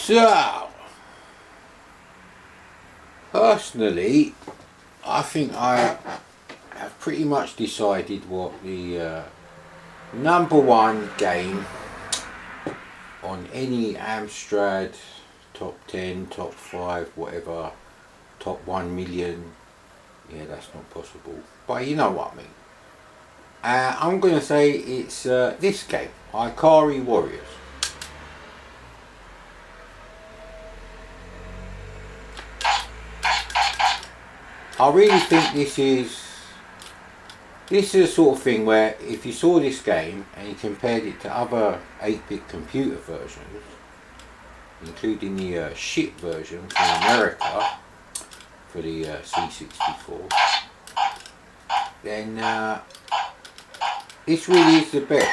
So, personally, I think I have pretty much decided what the number one game on any Amstrad top 10, top 5, whatever, top 1 million, yeah, that's not possible, but you know what I mean. I'm going to say it's this game, Ikari Warriors. I really think this is the sort of thing where if you saw this game and you compared it to other 8-bit computer versions, including the shit version from America for the C64, then this really is the best.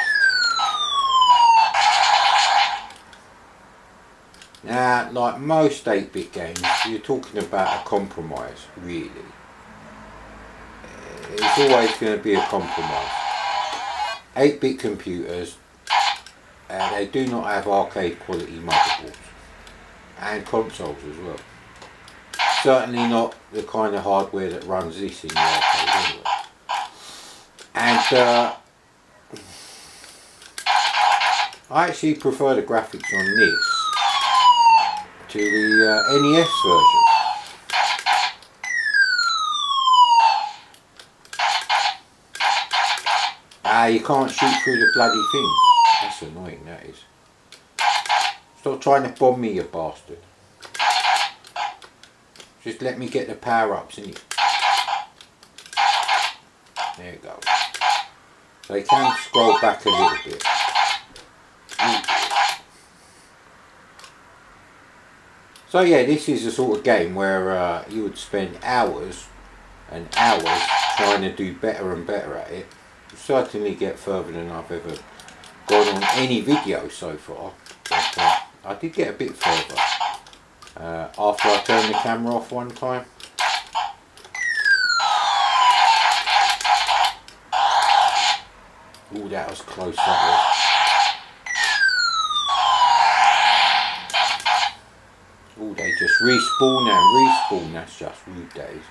Now, like most 8-bit games, you're talking about a compromise, really. It's always going to be a compromise. 8-bit computers, they do not have arcade quality motherboards and consoles as well. Certainly not the kind of hardware that runs this in the arcade anyway. And I actually prefer the graphics on this to the NES version. You can't shoot through the bloody thing. That's annoying, that is. Stop trying to bomb me, you bastard. Just let me get the power-ups, innit? There you go. So you can scroll back a little bit. So yeah, this is the sort of game where you would spend hours and hours trying to do better and better at it. You certainly get further than I've ever gone on any video so far. But I did get a bit further after I turned the camera off one time. Oh, that was close, that was. Oh, they just respawn and respawn, that's just rude, days.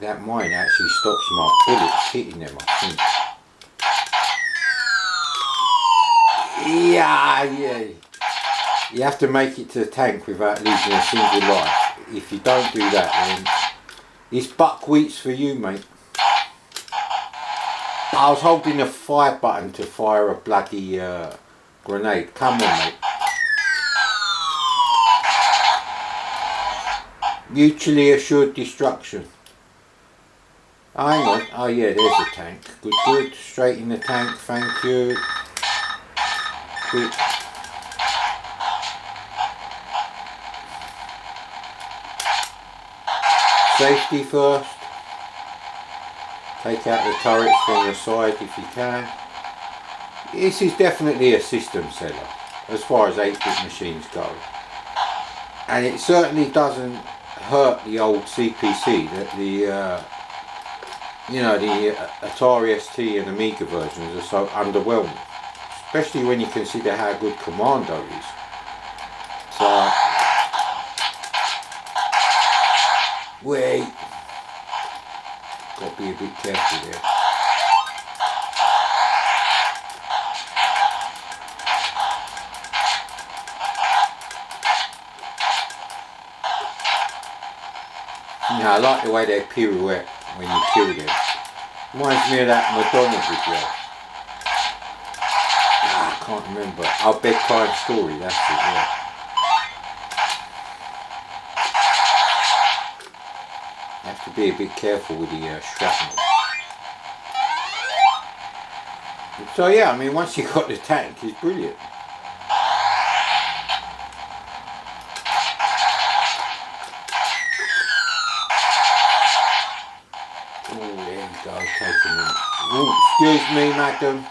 That mine actually stops my bullets hitting them, I think. Yeah. You have to make it to the tank without losing a single life. If you don't do that, then it's buckwheats for you, mate. I was holding the fire button to fire a bloody grenade. Come on, mate. Mutually assured destruction. Oh, hang on. Oh yeah, there's the tank. Good. Straight in the tank, thank you. Quick. Safety first. Take out the turrets from the side if you can. This is definitely a system seller as far as 8-bit machines go. And it certainly doesn't hurt the old CPC that the the Atari ST and Amiga versions are so underwhelming, especially when you consider how good Commando is. So, wait, got to be a bit careful there. I like the way they pirouette when you kill them. Reminds me of that Madonna video. I can't remember. Our Bedtime Story, that's it, yeah. You have to be a bit careful with the shrapnel. So yeah, I mean, once you got the tank, it's brilliant. Oh, excuse me, madam.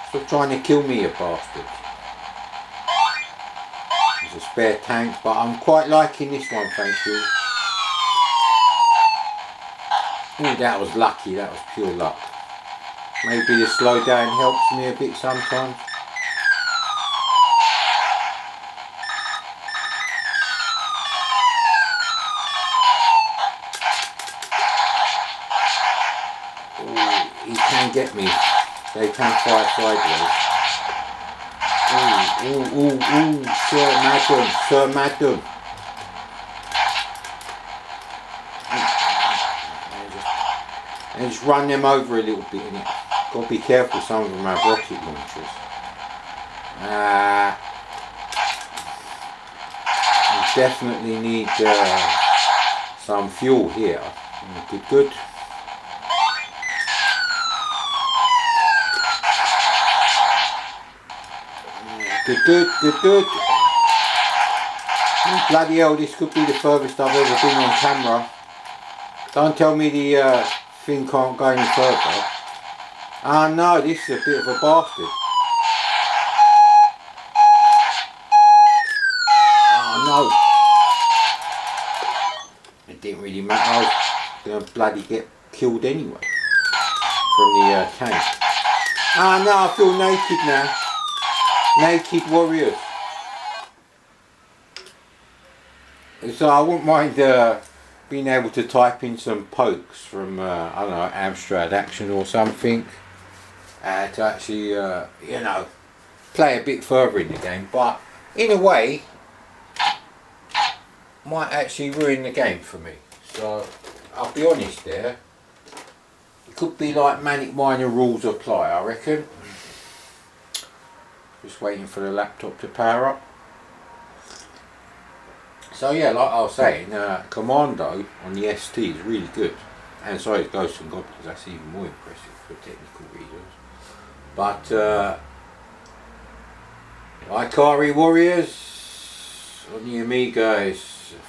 Stop trying to kill me, you bastard. There's a spare tank, but I'm quite liking this one, thank you. Oh, that was lucky, that was pure luck. Maybe the slow down helps me a bit sometimes. Ooh, he can get me. They can fire sideways. Ooh, Sir Madam. And just run them over a little bit in it. Got to be careful, some of them have rocket launchers. We definitely need some fuel here. Good. Good. Oh, bloody hell, this could be the furthest I've ever been on camera. Don't tell me the thing can't go any further. Ah no, this is a bit of a bastard. Oh no. It didn't really matter, I was going to bloody get killed anyway. From the tank. Ah no, I feel naked now. Naked warriors. So I wouldn't mind being able to type in some pokes from I don't know, Amstrad Action or something, to actually you know, play a bit further in the game. But in a way, might actually ruin the game for me. So I'll be honest there. It could be like Manic Miner rules apply, I reckon. Just waiting for the laptop to power up. So yeah, like I was saying, Commando on the ST is really good. And so is Ghosts and Goblins, that's even more impressive for technical reasons. But Ikari Warriors on the Amiga is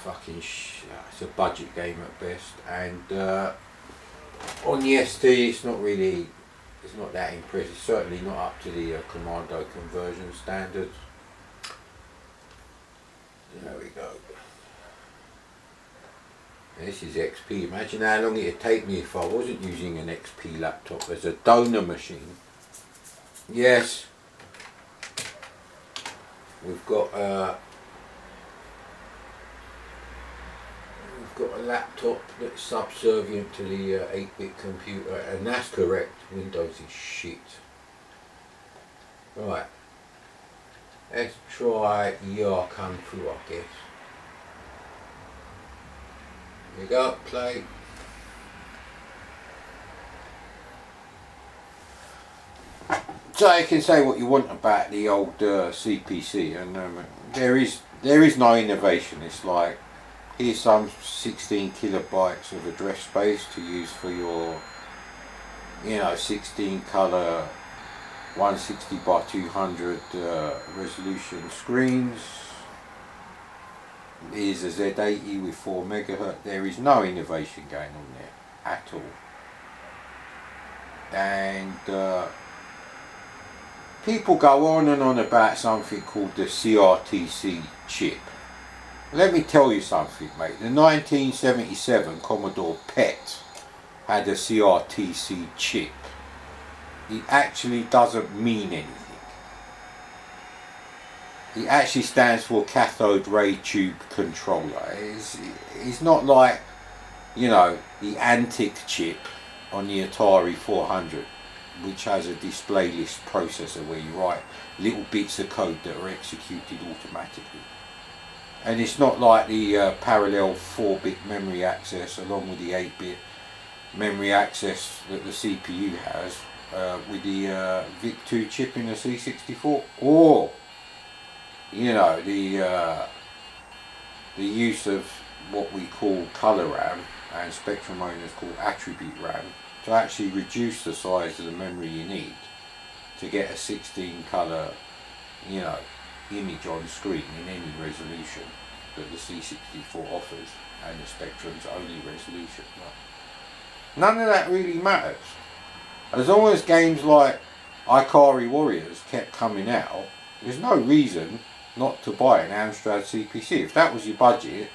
fucking it's a budget game at best. And on the ST it's not really, it's not that impressive, certainly not up to the Commando conversion standards. There we go. This is XP. Imagine how long it'd take me if I wasn't using an XP laptop as a donor machine. Yes, we've got a laptop that's subservient to the 8-bit computer, and that's correct. Windows is shit. Right, let's try Kung Fu, I guess. Here we go, play. So you can say what you want about the old CPC, and there is no innovation. It's like, here's some 16 kilobytes of address space to use for your, 16 color 160 by 200 resolution screens. Here's a Z80 with 4 MHz. There is no innovation going on there at all. And people go on and on about something called the CRTC chip. Let me tell you something, mate. The 1977 Commodore PET had a CRTC chip. It actually doesn't mean anything. It actually stands for cathode ray tube controller. It's not like, the Antic chip on the Atari 400, which has a display list processor where you write little bits of code that are executed automatically. And it's not like the parallel 4-bit memory access along with the 8-bit memory access that the CPU has with the VIC-2 chip in the C64, or the use of what we call color RAM, and Spectrum owners call attribute RAM, to actually reduce the size of the memory you need to get a 16 color image on screen in any resolution that the C64 offers, and the Spectrum's only resolution. None of that really matters. As long as games like Ikari Warriors kept coming out, there's no reason not to buy an Amstrad CPC. If that was your budget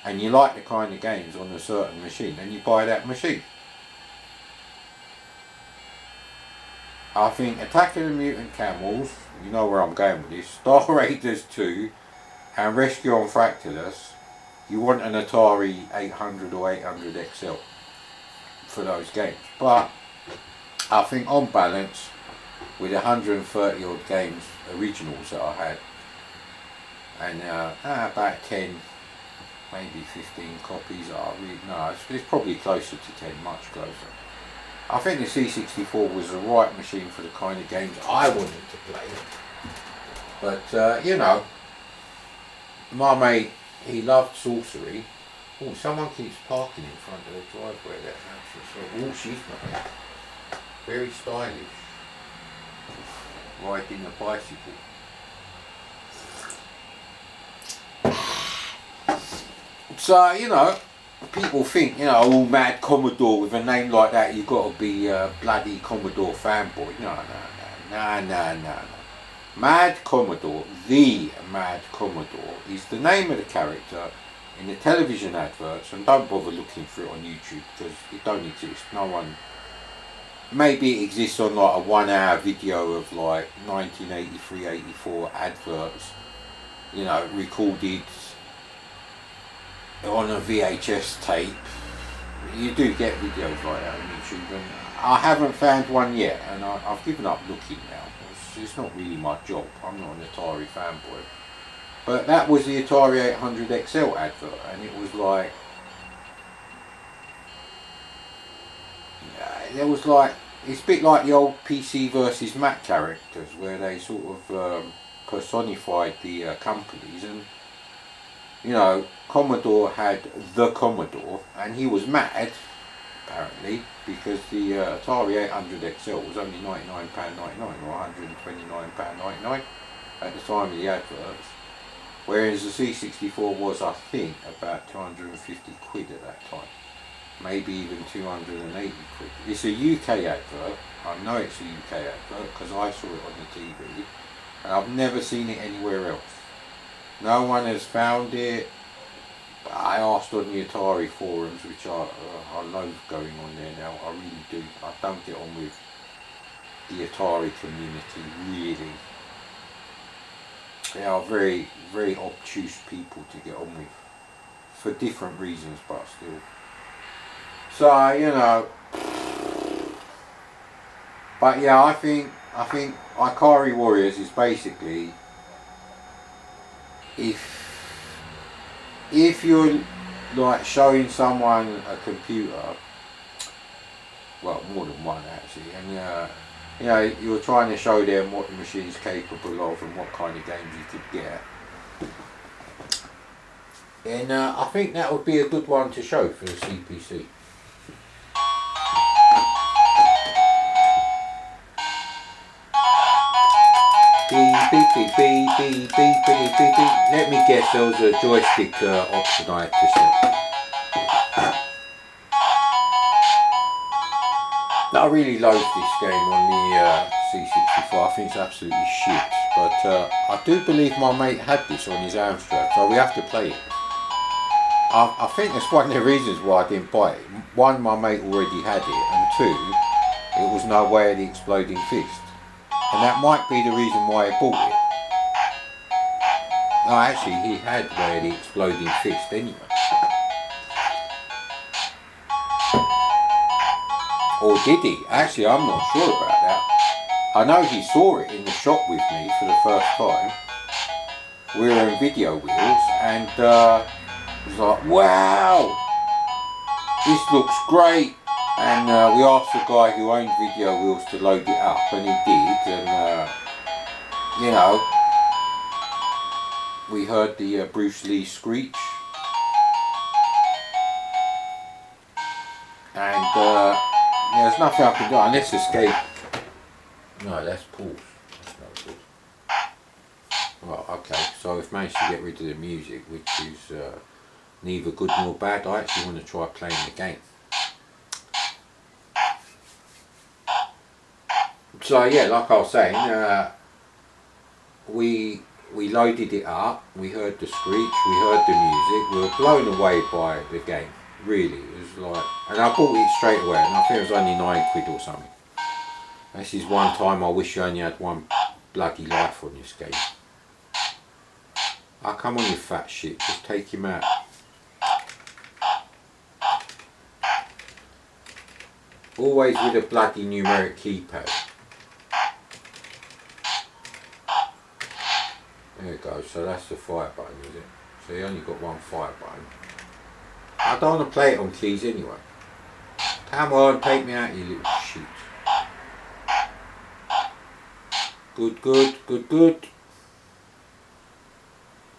and you like the kind of games on a certain machine, then you buy that machine. I think Attack of the Mutant Camels, you know where I'm going with this, Star Raiders 2 and Rescue on Fractalus, you want an Atari 800 or 800 XL for those games. But I think on balance, with 130 odd games, originals that I had, and about 10, maybe 15 copies that I really, no, it's probably closer to 10, much closer. I think the C64 was the right machine for the kind of games I wanted to play. But, you know, my mate, he loved sorcery. Oh, someone keeps parking in front of the driveway there. Oh, she's nice. Very stylish. Riding a bicycle. So, you know, people think, you know, oh, Mad Commodore, with a name like that, you've got to be a bloody Commodore fanboy. No. Mad Commodore, the Mad Commodore, is the name of the character in the television adverts, and don't bother looking for it on YouTube because it don't exist. No one. Maybe it exists on like a 1 hour video of like 1983-84 adverts, you know, recorded on a VHS tape. You do get videos like that on YouTube, and I haven't found one yet, and I've given up looking now. It's not really my job. I'm not an Atari fanboy. But that was the Atari 800 XL advert, and it was like, there was like, it's a bit like the old PC versus Mac characters, where they sort of personified the companies, and you know, Commodore had the Commodore, and he was mad, apparently, because the Atari 800 XL was only £99.99 or £129.99 at the time of the adverts, whereas the C64 was, I think, about 250 quid at that time, maybe even 280 quid. It's a UK advert. I know it's a UK advert because I saw it on the TV, and I've never seen it anywhere else. No one has found it. I asked on the Atari forums, which I loathe going on there now, I really do. I don't get on with the Atari community, really. They are very, very obtuse people to get on with, for different reasons, but still. So, you know, but yeah, I think Ikari Warriors is basically, if you're like showing someone a computer, well, more than one actually, and you know, you're trying to show them what the machine's capable of and what kind of games you could get, and I think that would be a good one to show for the CPC. Let me guess, there was a joystick option I had to set. I really loathe this game on the C64. I think it's absolutely shit. But I do believe my mate had this on his Amstrad, so we have to play it. I think that's one of the reasons why I didn't buy it. One, my mate already had it, and two, it was no way of the Exploding Fist. And that might be the reason why I bought it. No, actually, he had Way of the Exploding Fist anyway. Or did he? Actually, I'm not sure about that. I know he saw it in the shop with me for the first time. We were in Video Wheels, and he was like, wow, this looks great. And we asked the guy who owned Video Wheels to load it up, and he did, and you know, we heard the Bruce Lee screech, and there's nothing I can do unless escape. No, that's pause. That's not pause. Well, okay, so we've managed to get rid of the music, which is neither good nor bad. I actually want to try playing the game. So yeah, like I was saying, we loaded it up, we heard the screech, we heard the music, we were blown away by the game, really. It was like, and I bought it straight away, and I think it was only £9 or something. This is one time I wish you only had one bloody life on this game. Oh, come on, you fat shit, just take him out. Always with a bloody numeric keypad. There we go, so that's the fire button, is it? So you only got one fire button. I don't want to play it on keys anyway. Come on, take me out, you little shit. Good, good, good, good.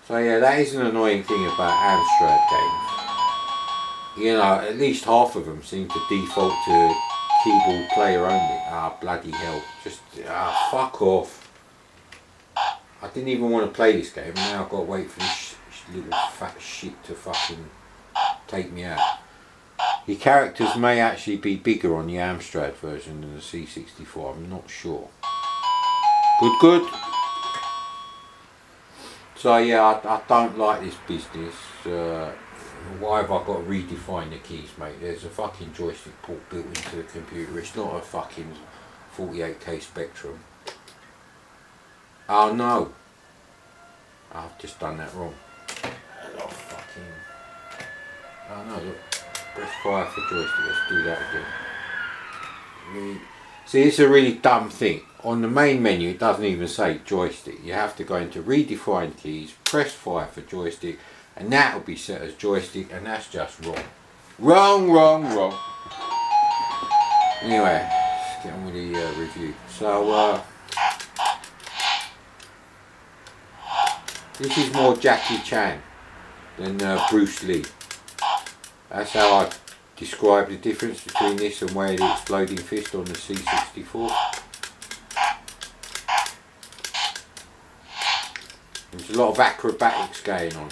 So yeah, that is an annoying thing about Amstrad games. You know, at least half of them seem to default to keyboard player only. Ah, bloody hell. Just, fuck off. I didn't even want to play this game, and now I've got to wait for this little fat shit to fucking take me out. The characters may actually be bigger on the Amstrad version than the C64, I'm not sure. Good, good. So yeah, I don't like this business. Why have I got to redefine the keys, mate? There's a fucking joystick port built into the computer. It's not a fucking 48K Spectrum. Oh no. I've just done that wrong. Oh fucking... Oh no, look. Press fire for joystick. Let's do that again. Really... See, it's a really dumb thing. On the main menu, it doesn't even say joystick. You have to go into redefine keys, press fire for joystick, and that will be set as joystick, and that's just wrong. Wrong, wrong, wrong. Anyway, let's get on with the review. So, this is more Jackie Chan than Bruce Lee. That's how I describe the difference between this and Way of the Exploding Fist on the C64. There's a lot of acrobatics going on.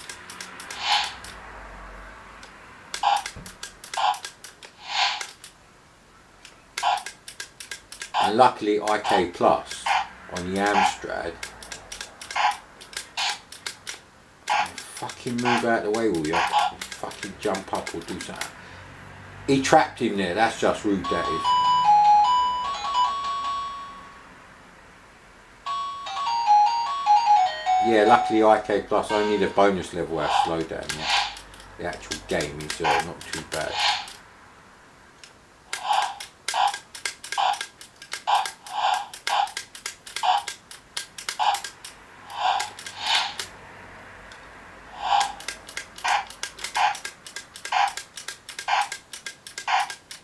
And luckily IK Plus on the Amstrad, fucking move out the way, will you? Fucking jump up or do something. He trapped him there, that's just rude, that is. Yeah, luckily IK Plus, only the bonus level has slowdown. The actual game is not too bad.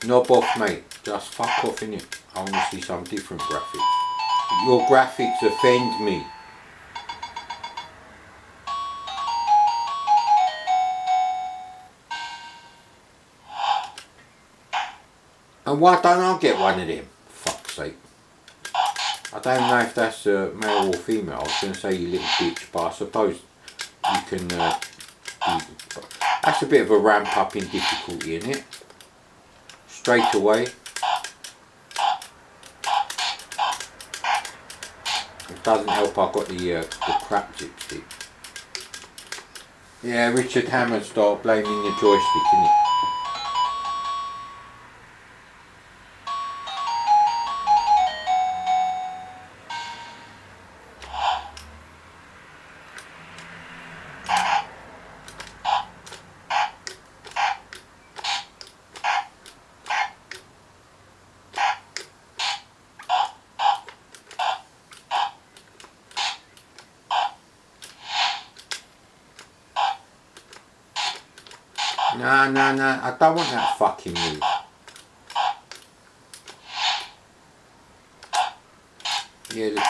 Knob off, mate. Just fuck off, innit? I want to see some different graphics. Your graphics offend me. And why don't I get one of them? Fuck's sake. I don't know if that's male or female. I was going to say you little bitch, but I suppose you can that's a bit of a ramp up in difficulty, isn't it? Straight away. It doesn't help I've got the crap dipstick. Yeah, Richard Hammond start blaming the joystick, innit? No, I don't want that fucking move. Yeah,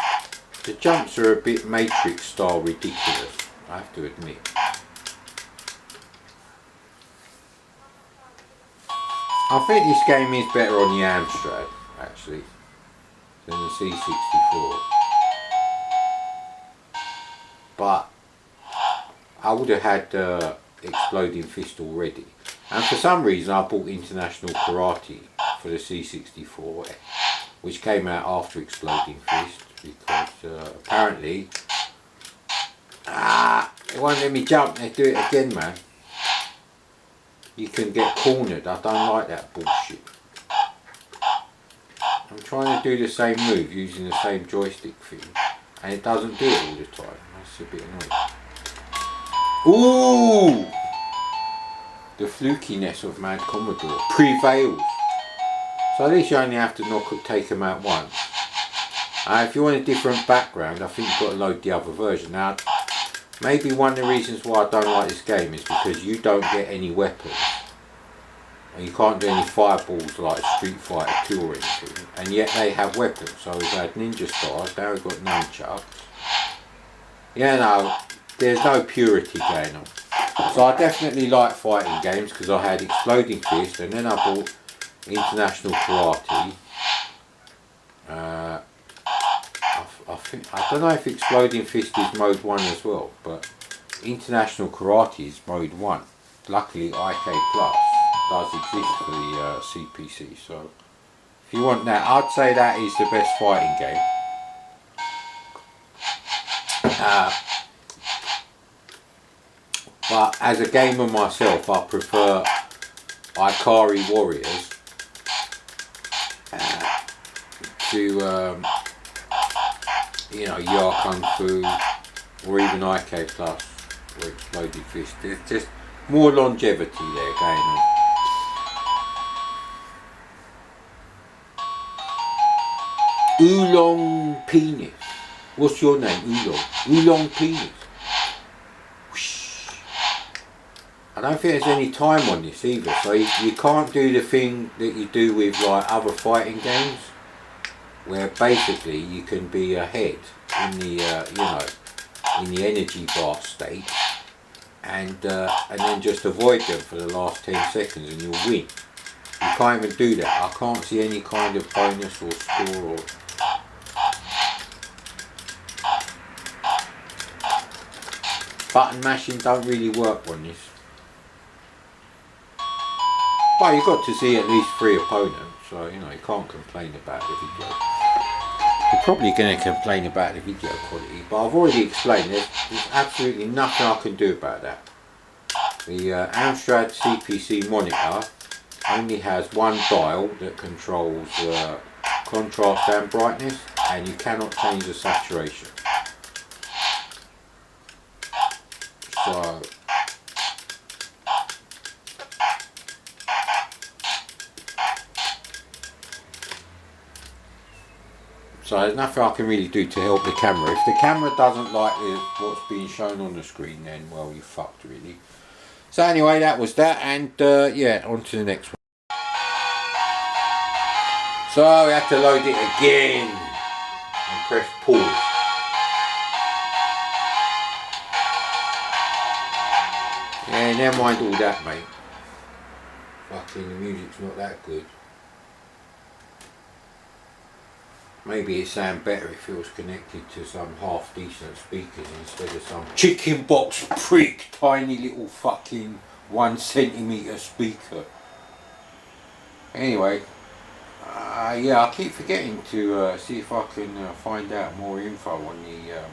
the jumps are a bit Matrix style ridiculous, I have to admit. I think this game is better on the Amstrad, actually, than the C64. But I would have had Exploding Fist already, and for some reason I bought International Karate for the C64, which came out after Exploding Fist, because apparently it won't let me jump. They do it again, man. You can get cornered. I don't like that bullshit. I'm trying to do the same move using the same joystick thing, and it doesn't do it all the time. That's a bit annoying. Ooh! The flukiness of Mad Commodore prevails. So at least you only have to take them out once. If you want a different background, I think you've got to load the other version. Now, maybe one of the reasons why I don't like this game is because you don't get any weapons. And you can't do any fireballs like Street Fighter 2 or anything. And yet they have weapons. So we've had ninja stars, now we've got nunchucks. Yeah, no, there's no purity going on. So I definitely like fighting games because I had Exploding Fist and then I bought International Karate. I don't know if Exploding Fist is mode 1 as well, but International Karate is mode 1. Luckily IK Plus does exist for the CPC, so if you want that, I'd say that is the best fighting game. But as a gamer myself, I prefer Ikari Warriors to you know, Yar Kung Fu or even IK Plus or Exploded Fist. There's just more longevity there going on. Oolong Penis. What's your name? Oolong. Oolong Penis. Whoosh. I don't think there's any time on this either, so you can't do the thing that you do with like other fighting games, where basically you can be ahead in the you know, in the energy bar state, and then just avoid them for the last 10 seconds and you'll win. You can't even do that. I can't see any kind of bonus or score or... Button mashing don't really work on this. But you've got to see at least 3 opponents, so you know, you can't complain about the video. You're probably going to complain about the video quality, but I've already explained there's absolutely nothing I can do about that. The Amstrad CPC monitor only has one dial that controls contrast and brightness, and you cannot change the saturation. So there's nothing I can really do to help the camera. If the camera doesn't like what's being shown on the screen, then well, you're fucked really. So anyway, that was that, and yeah, on to the next one. So we have to load it again and press pause. Yeah, never mind all that, mate. Fucking the music's not that good. Maybe it sounds better if it was connected to some half decent speakers instead of some chicken box prick tiny little fucking 1 centimetre speaker. Anyway, yeah, I keep forgetting to see if I can find out more info on the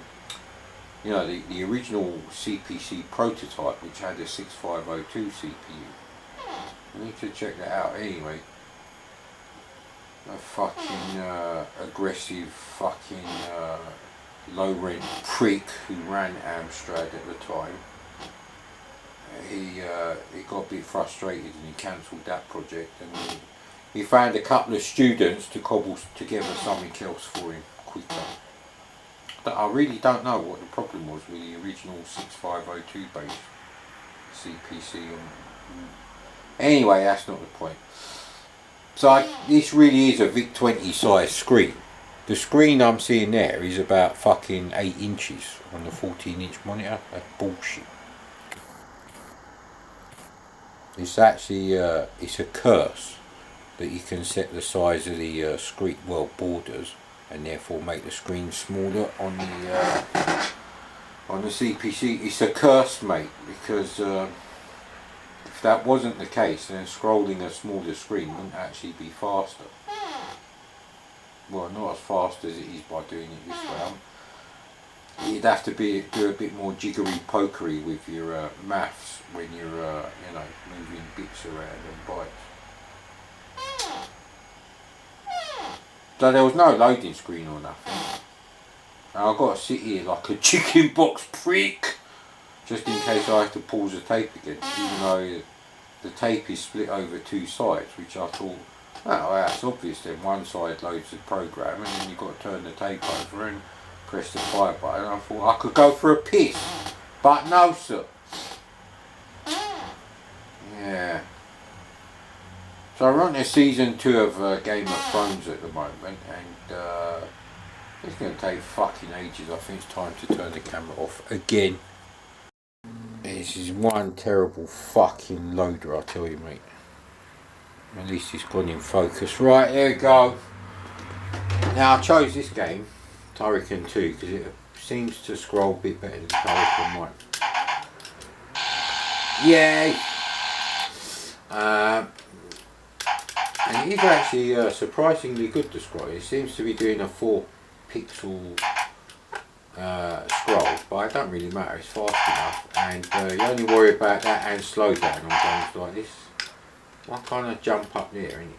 you know, the original CPC prototype, which had a 6502 CPU. I need to check that out anyway. A fucking aggressive fucking low rent prick who ran Amstrad at the time. He got a bit frustrated and he cancelled that project, and he found a couple of students to cobble together something else for him quicker. But I really don't know what the problem was with the original 6502 based CPC. Anyway, that's not the point. So this really is a VIC-20 size screen. The screen I'm seeing there is about fucking 8 inches on the 14-inch monitor. That's bullshit. It's actually it's a curse that you can set the size of the screen, well, borders, and therefore make the screen smaller on the CPC. It's a curse, mate, because if that wasn't the case, then scrolling a smaller screen wouldn't actually be faster. Well, not as fast as it is by doing it this way. You'd have to do a bit more jiggery pokery with your maths when you're you know, moving bits around and bytes. So there was no loading screen or nothing. And I've got to sit here like a chicken box prick, just in case I have to pause the tape again, even though the tape is split over two sides, which I thought, oh, that's obvious then. One side loads the program and then you've got to turn the tape over and press the fire button. I thought I could go for a piss, but no sir. Yeah. So we're on to season 2 of Game of Thrones at the moment, and it's going to take fucking ages. I think it's time to turn the camera off again. This is one terrible fucking loader, I tell you, mate. At least it's gone in focus. Right, there we go. Now I chose this game, Turrican 2, because it seems to scroll a bit better than Turrican 1. Yay! And it is actually surprisingly good to scroll. It seems to be doing a 4 pixel scroll, but it don't really matter, it's fast enough, and you only worry about that and slow down on games like this. Why can't I jump up there, innit?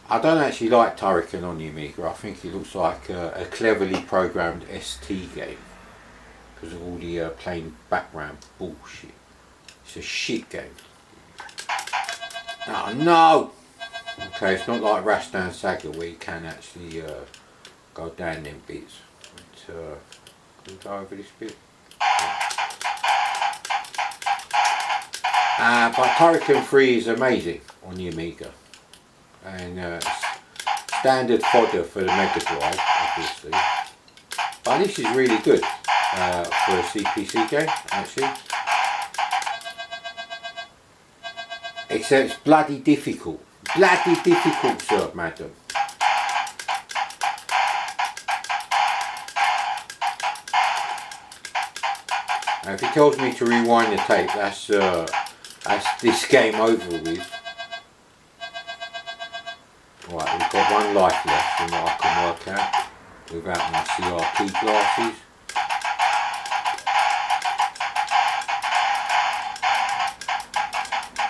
I don't actually like Turrican on the Amiga. I think it looks like a cleverly programmed ST game because of all the plain background bullshit. It's a shit game. Oh no! Okay, it's not like Rastan Saga where you can actually go down them bits. But, can we go over this bit? But Turrican 3 is amazing on the Amiga. And standard fodder for the Mega Drive, obviously. But this is really good for a CPC game, actually. Except it's bloody difficult. Bloody difficult, sir, madam. Now, if it tells me to rewind the tape, that's this game over with. Right, we've got one life left from what I can work out without my CRT glasses.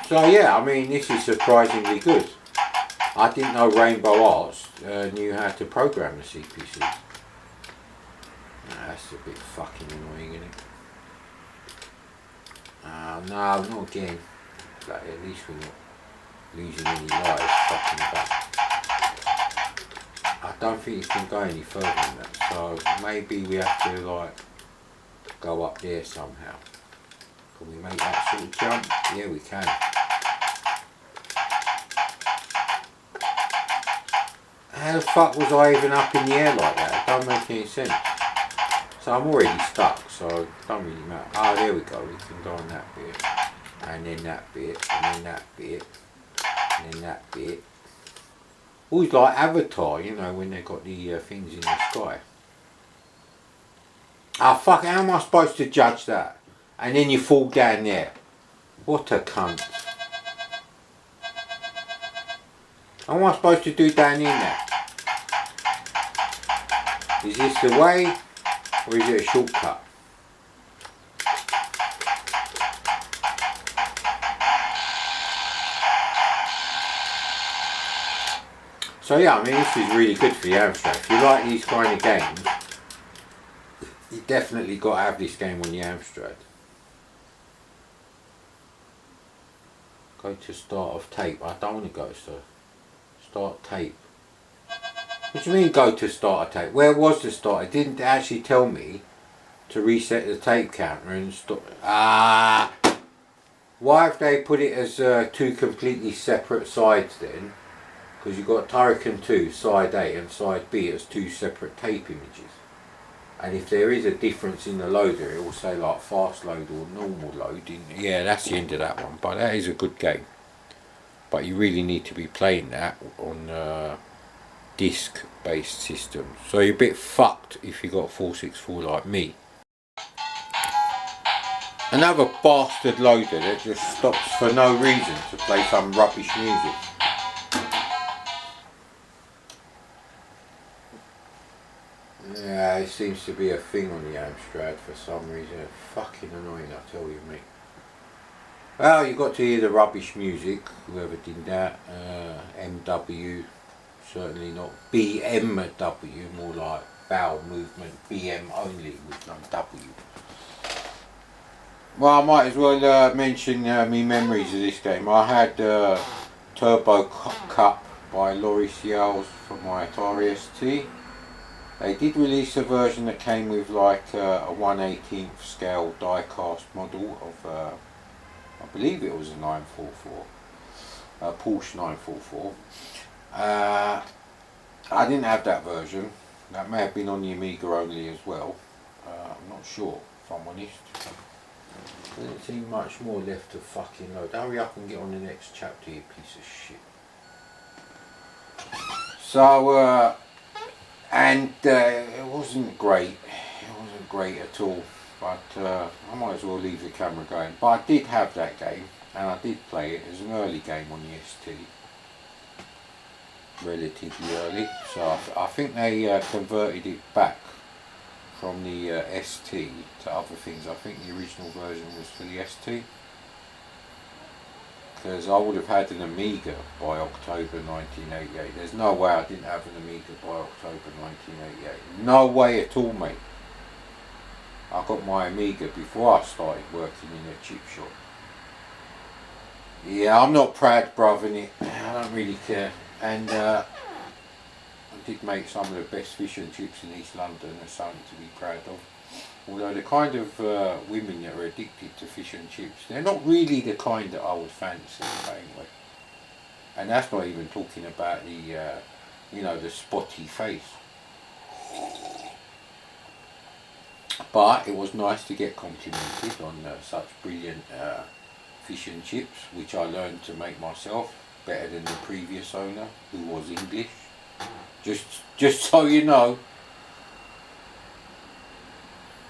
So yeah, I mean, this is surprisingly good. I didn't know Rainbow Arts knew how to program the CPC. That's a bit fucking annoying, isn't it? No, not again. Like, at least we're not losing any lives fucking back. I don't think it can go any further than that, so maybe we have to like go up there somehow. Can we make that sort of jump? Yeah, we can. How the fuck was I even up in the air like that? It don't make any sense. So I'm already stuck, so it don't really matter. Oh, there we go, we can go on that bit. And then that bit, and then that bit, and then that bit. Always like Avatar, you know, when they got the things in the sky. Ah, fuck, how am I supposed to judge that? And then you fall down there. What a cunt. How am I supposed to do down in there? Is this the way, or is it a shortcut? So yeah, I mean, this is really good for the Amstrad. If you like these kind of games, you definitely got to have this game on the Amstrad. Go to start of tape. I don't want to go to start tape. What do you mean go to start a tape? Where was the start? It didn't actually tell me to reset the tape counter and stop. Why have they put it as 2 completely separate sides then? Because you've got Turrican 2 side A and side B as 2 separate tape images. And if there is a difference in the loader, it will say like fast load or normal loading. Yeah, that's the end of that one. But that is a good game. But you really need to be playing that on disc based systems. So you're a bit fucked if you got 464 like me. Another bastard loader that just stops for no reason to play some rubbish music. Yeah, it seems to be a thing on the Amstrad for some reason. It's fucking annoying, I tell you, mate. Well, you got to hear the rubbish music, whoever did that. MW, certainly not BMW, more like bowel movement, BM only with no W. Well, I might as well mention me memories of this game. I had Turbo Cup by L'Oreal for my Atari ST. They did release a version that came with like a 1/18th scale die-cast model of, I believe it was a 944, Porsche 944. I didn't have that version. That may have been on the Amiga only as well. I'm not sure, if I'm honest. Doesn't seem much more left to fucking load. Hurry up and get on the next chapter, you piece of shit. So, and it wasn't great. It wasn't great at all. But I might as well leave the camera going. But I did have that game, and I did play it as an early game on the ST. Relatively early. So I think they converted it back from the ST to other things. I think the original version was for the ST, because I would have had an Amiga by October 1988. There's no way I didn't have an Amiga by October 1988. No way at all, mate. I got my Amiga before I started working in a chip shop. Yeah, I'm not proud, bruv, in it. I don't really care. And I did make some of the best fish and chips in East London. There's something to be proud of. Although the kind of women that are addicted to fish and chips, they're not really the kind that I would fancy anyway. And that's not even talking about the, the spotty face. But it was nice to get complimented on such brilliant fish and chips, which I learned to make myself better than the previous owner, who was English. Just so you know.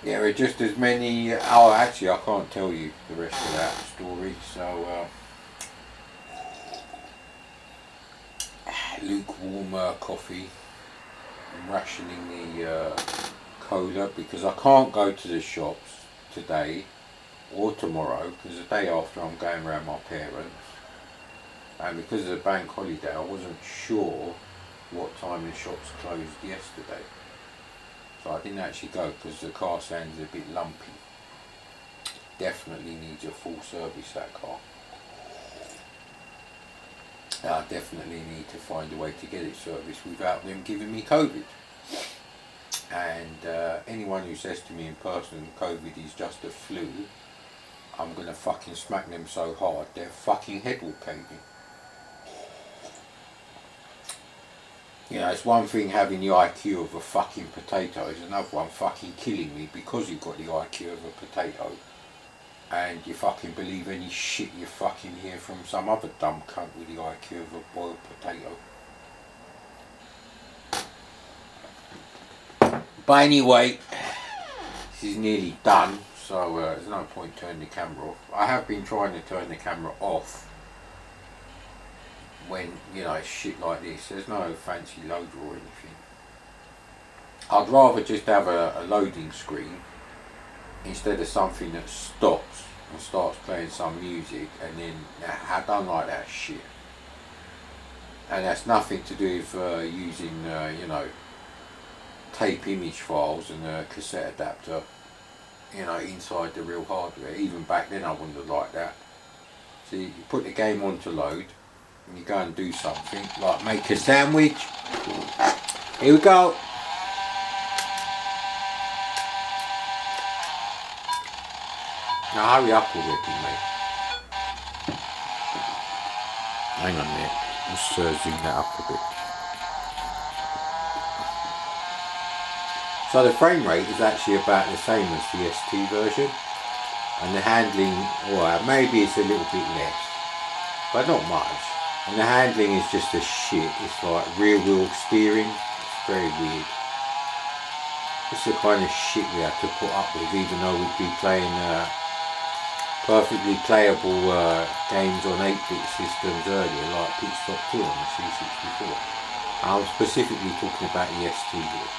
There are just as many. Oh, actually, I can't tell you the rest of that story. So, lukewarm coffee. I'm rationing the cola because I can't go to the shops today or tomorrow, because the day after I'm going around my parents, and because of the bank holiday I wasn't sure what time the shops closed yesterday, so I didn't actually go because the car sounds a bit lumpy. Definitely needs a full service, that car. I definitely need to find a way to get it serviced without them giving me COVID. And anyone who says to me in person COVID is just a flu, I'm gonna fucking smack them so hard their fucking head will cave in. You know, it's one thing having the IQ of a fucking potato, it's another one fucking killing me because you've got the IQ of a potato and you fucking believe any shit you fucking hear from some other dumb cunt with the IQ of a boiled potato. But anyway, this is nearly done, so there's no point turning the camera off. I have been trying to turn the camera off when, it's shit like this. There's no fancy loader or anything. I'd rather just have a loading screen instead of something that stops and starts playing some music, and then I don't like that shit. And that's nothing to do with using, tape image files and a cassette adapter, inside the real hardware. Even back then I wouldn't have liked that. So you put the game on to load, and you go and do something, like make a sandwich. Here we go. Now hurry up already, mate. Hang on a minute, let's zoom that up a bit. So the frame rate is actually about the same as the ST version, and the handling, maybe it's a little bit less, but not much. And the handling is just a shit. It's like rear wheel steering. It's very weird. It's the kind of shit we have to put up with, even though we'd be playing perfectly playable games on 8-bit systems earlier, like Pit Stop 2 on the C64. I'm specifically talking about the ST here.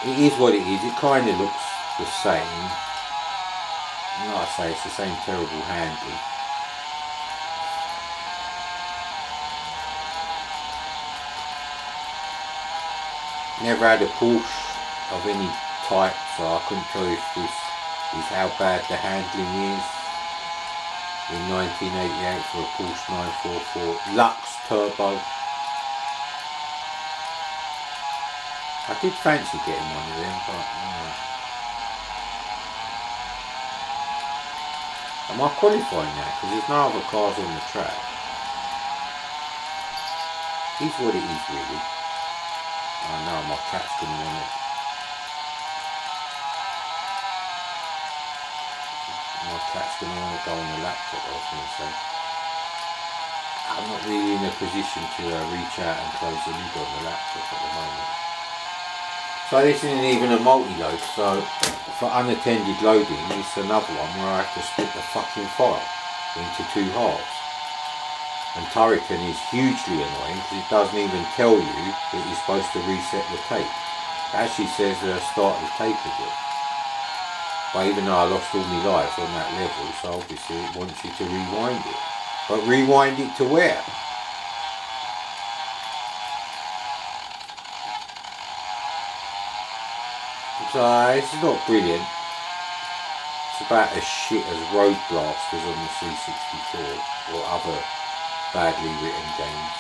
It is what it is. It kind of looks the same. like I say, it's the same terrible handling. Never had a Porsche of any type, so I couldn't tell you if this is how bad the handling is. In 1988 for a Porsche 944 Lux Turbo. I did fancy getting one of them, but am I qualifying now? Because there's no other cars on the track. It's what it is really. I know my cat's going to want it. My cat's going to want to go on the laptop, I was going to say. I'm not really in a position to reach out and close the lid on the laptop at the moment. So this isn't even a multi-load, so for unattended loading it's another one where I have to split the fucking file into two halves. And Turrican is hugely annoying because it doesn't even tell you that you're supposed to reset the tape. It actually says start the tape again. But even though I lost all my lives on that level, so obviously it wants you to rewind it. But rewind it to where? So it's not brilliant. It's about as shit as Road Blasters on the C64 or other badly written games.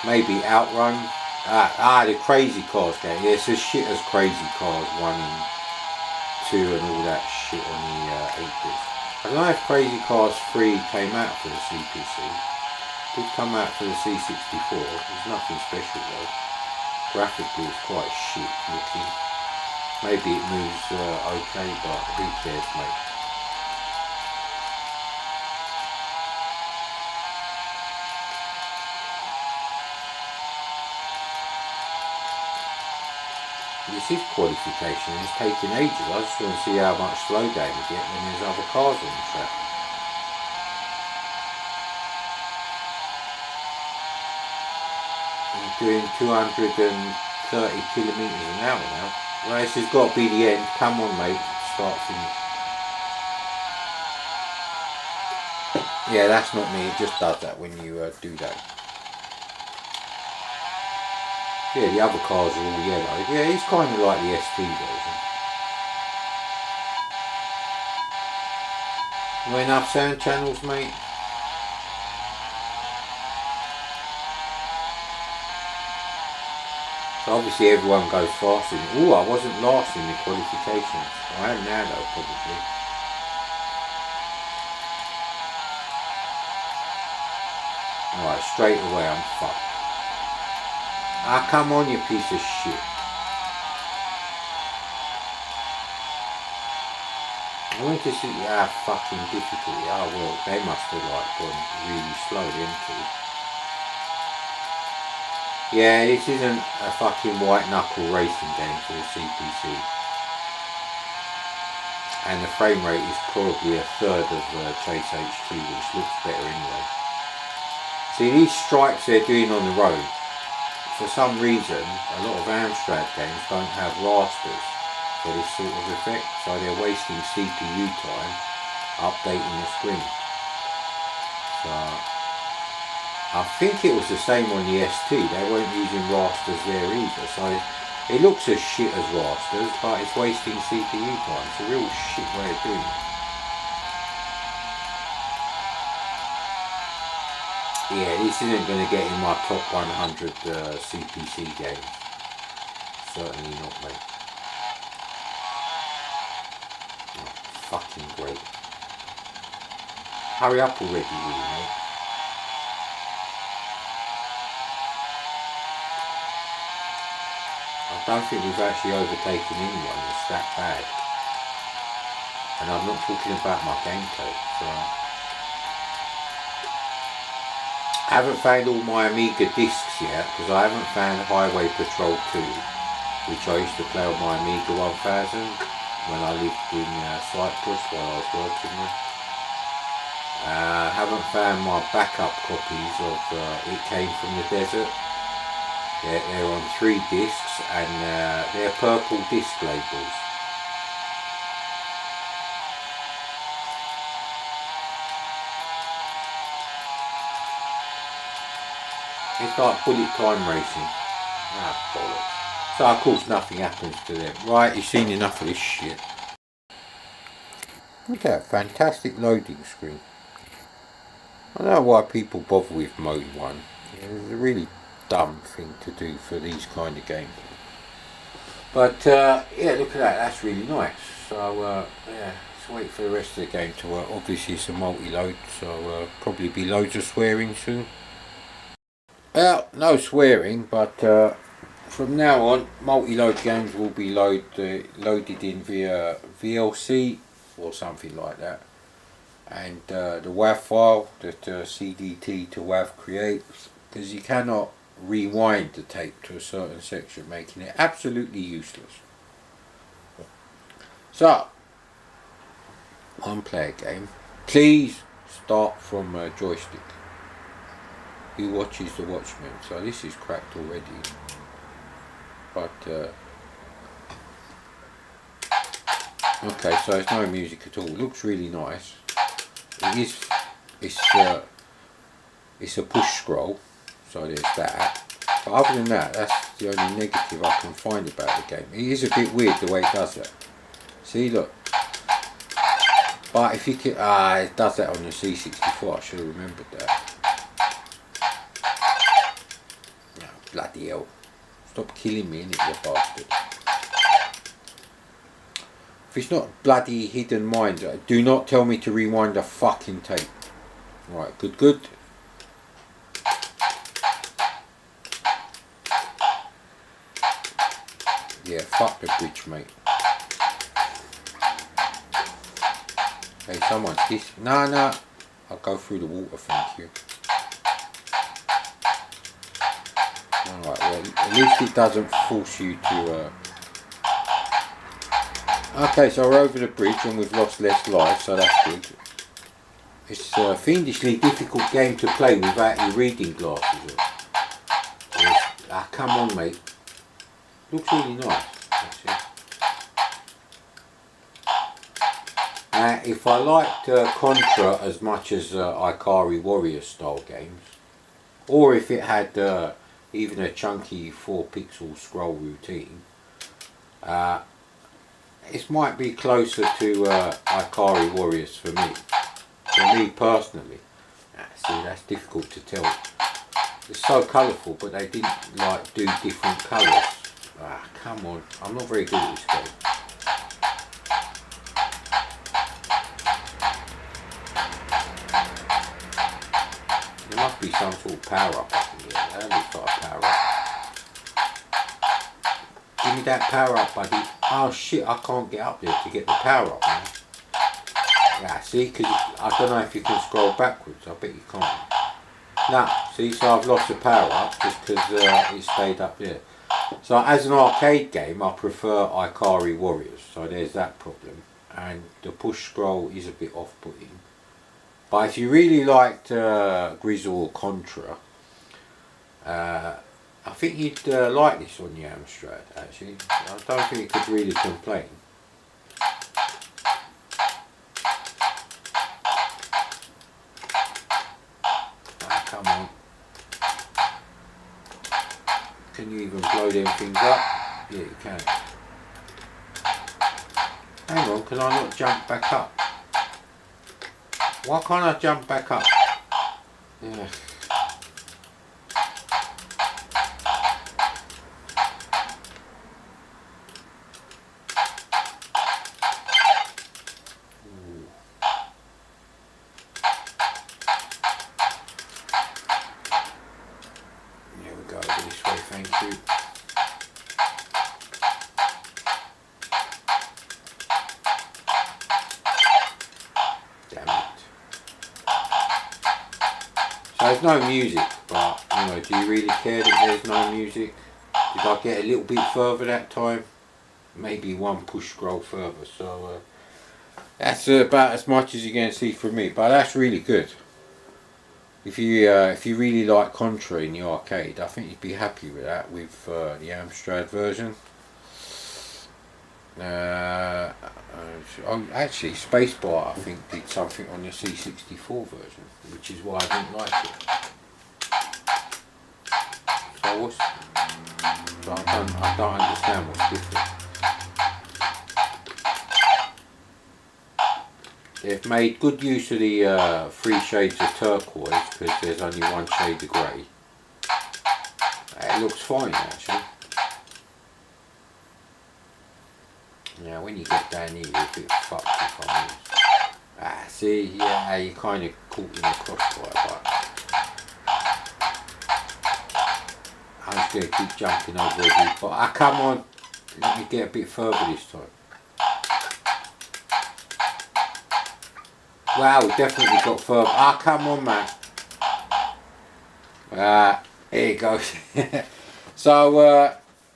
Maybe Outrun. The Crazy Cars game. Yeah, it's as shit as Crazy Cars 1 and 2 and all that shit on the 8-bit. I don't know if Crazy Cars 3 came out for the CPC. It did come out for the C64. There's nothing special though. Graphically it's quite shit looking. Maybe it moves okay, but who cares, mate? This is qualification, it's taking ages. I just want to see how much slowdown you get when there's other cars on the track. I'm doing 230 kilometres an hour now. Well, this has got to be the end. Come on, mate. Start finish. Yeah, that's not me. It just does that when you do that. Yeah, the other cars are all yellow. Yeah, it's kind of like the ST version. Not enough sound channels, mate? So obviously everyone goes fast. Oh, I wasn't last in the qualifications. I am now though, probably. Alright, straight away I'm fucked. Ah, come on, you piece of shit. I went to see how fucking difficult. Oh well, they must have like gone really slow into it. Yeah, this isn't a fucking white knuckle racing game for the CPC. And the frame rate is probably a third of Chase HQ, which looks better anyway. See, these stripes they're doing on the road, for some reason, a lot of Amstrad games don't have rasters for this sort of effect, so they're wasting CPU time updating the screen. So, I think it was the same on the ST, they weren't using rasters there either, so it looks as shit as rasters, but it's wasting CPU time. It's a real shit way of doing it. Yeah, this isn't going to get in my top 100 CPC games. Certainly not, mate. Oh, fucking great. Hurry up already, really, mate. I don't think we've actually overtaken anyone that's that bad. And I'm not talking about my gameplay, so... I haven't found all my Amiga discs yet, because I haven't found Highway Patrol 2, which I used to play on my Amiga 1000 when I lived in Cyprus while I was working there. I haven't found my backup copies of It Came From the Desert. They're on 3 discs and they're purple disc labels. It's like bullet time racing. Ah, bollocks. So of course nothing happens to them. Right, you've seen enough of this shit. Look at that fantastic loading screen. I don't know why people bother with mode 1. It's a really dumb thing to do for these kind of games. But yeah, look at that, that's really nice. So yeah, let's wait for the rest of the game to work. Obviously it's a multi-load, so probably be loads of swearing soon. Well, no swearing, but from now on, multi-load games will be loaded in via VLC or something like that. And the WAV file that CDT to WAV creates, because you cannot rewind the tape to a certain section, making it absolutely useless. So, one player game. Please start from a joystick. Who watches the Watchmen? So this is cracked already. But okay, so there's no music at all. It looks really nice. It's a push scroll, so there's that. But other than that, that's the only negative I can find about the game. It is a bit weird the way it does that. See, look. But if you can, it does that on the C64. I should have remembered that. Oh, bloody hell! Stop killing me, innit, you bastard. If it's not bloody hidden mind, do not tell me to rewind the fucking tape. Right, good. Yeah, fuck the bridge, mate. Hey, someone's this. Nah. I'll go through the water, thank you. Alright, well, at least it doesn't force you to... Okay, so we're over the bridge and we've lost less life, so that's good. It's a fiendishly difficult game to play without your reading glasses on. Come on, mate. Looks really nice, actually. If I liked Contra as much as Ikari Warrior style games, or if it had even a chunky 4-pixel scroll routine, this might be closer to Ikari Warriors for me personally. See, that's difficult to tell. It's so colourful, but they didn't like do different colours. Come on, I'm not very good at this game. There must be some sort of power up in here. That looks like a power up. Give me that power up, buddy. Oh shit, I can't get up there to get the power up, man. Yeah, see, because I don't know if you can scroll backwards. I bet you can't. Nah, see, so I've lost the power up just because it stayed up there. So as an arcade game, I prefer Ikari Warriors. So there's that problem. And the push scroll is a bit off-putting. But if you really liked Grizzle or Contra, I think you'd like this on the Amstrad, actually. I don't think you could really complain. Come on. Can you even blow them things up? Yeah, you can. Hang on, can I not jump back up? Why can't I jump back up? Yeah. Here we go, this way, thank you. Damn it. So there's no music, but you know, do you really care that there's no music? Did I get a little bit further that time? Maybe one push scroll further, so that's about as much as you're going to see from me, but that's really good. If you really like Contra in the arcade, I think you'd be happy with that with the Amstrad version. Actually, Spacebar I think did something on the C64 version, which is why I didn't like it. So I don't understand what's different. They've made good use of the 3 shades of turquoise because there's only 1 shade of grey. It looks fine actually. Now when you get down here you're a bit fucked if I'm honest. See, yeah, you kind of caught in the crossfire, but I'm just going to keep jumping over it. But come on, let me get a bit further this time. Wow, we definitely got further. Come on, man. Here it goes. So,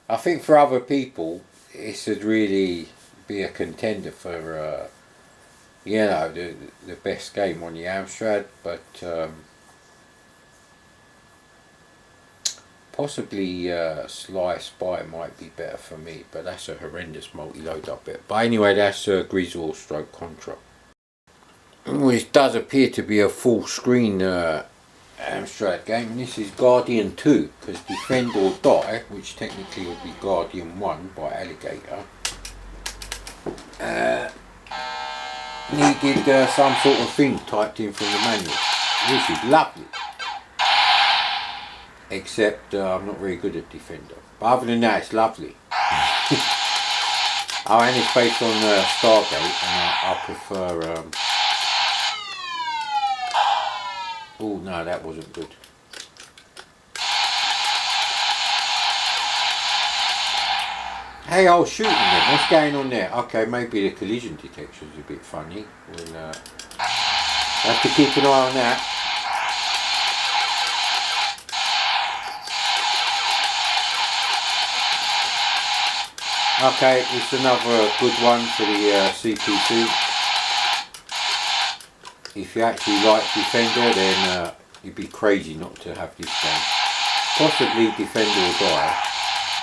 I think for other people, this would really be a contender for, you know, the best game on the Amstrad, but possibly Sly Spy might be better for me, but that's a horrendous multi-load up bit. But anyway, that's Griswold stroke Contra. Which does appear to be a full screen Amstrad game, and this is Guardian 2, because Defend or Die, which technically would be Guardian 1 by Alligator, needed some sort of thing typed in from the manual, which is lovely. Except I'm not very good at Defender, but other than that it's lovely. Oh, and it's based on Stargate, and I prefer oh no, that wasn't good. Hey, I was shooting them. What's going on there? Okay, maybe the collision detection is a bit funny. We'll have to keep an eye on that. Okay, it's another good one for the CPC. If you actually like Defender, then you'd be crazy not to have this game. Possibly Defender or Die.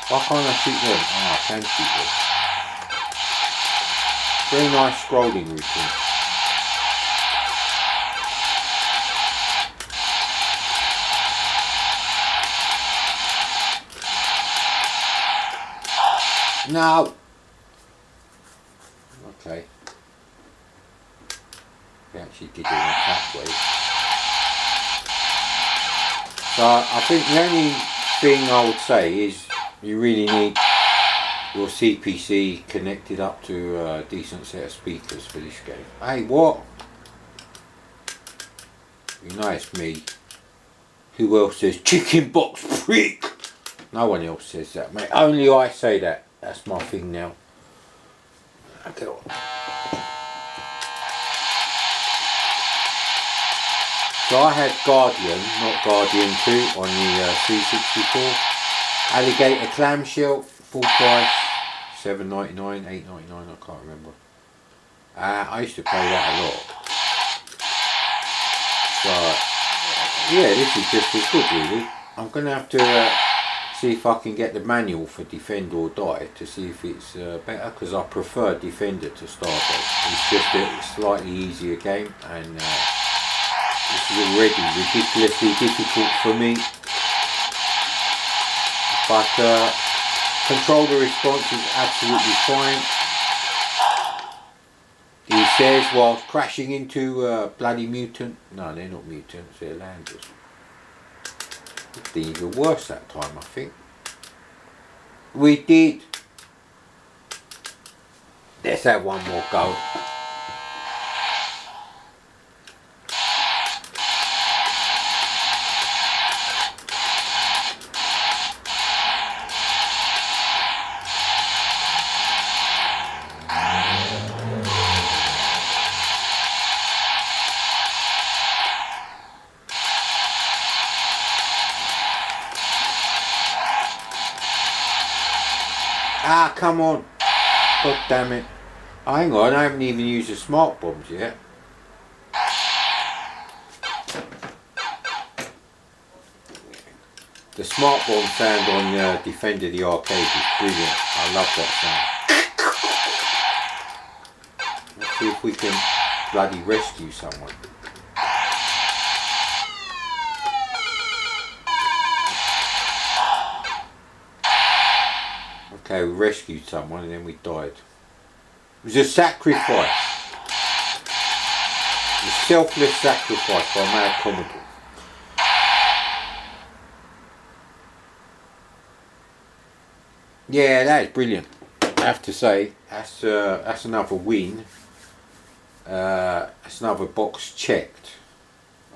Why can't I shoot them? I can shoot them. Very nice scrolling routine. No! Okay. We actually did it in a pathway. So I think the only thing I would say is you really need your CPC connected up to a decent set of speakers for this game. Hey, what? You know it's me. Who else says chicken box prick? No one else says that, mate. Only I say that. That's my thing now. Okay. So I had Guardian, not Guardian 2, on the C64. Alligator clamshell, full price, $7.99, $8.99, I can't remember. I used to play that a lot. So, yeah, this is just as good really. I'm going to have to see if I can get the manual for Defend or Die to see if it's better, because I prefer Defender to Stargate. It's just a slightly easier game, and this is already ridiculously difficult for me. But controller response is absolutely fine. He says whilst crashing into bloody mutant. No, they're not mutants, they're landers. It's even worse that time, I think. We did. Let's have one more go. Ah, come on. God damn it. Oh, hang on, I haven't even used the smart bombs yet. The smart bomb sound on Defender the Arcade is brilliant. I love that sound. Let's see if we can bloody rescue someone. Okay, we rescued someone and then we died. It was a sacrifice. A selfless sacrifice by Mad Commodore. Yeah, that is brilliant. I have to say, that's another win. That's another box checked,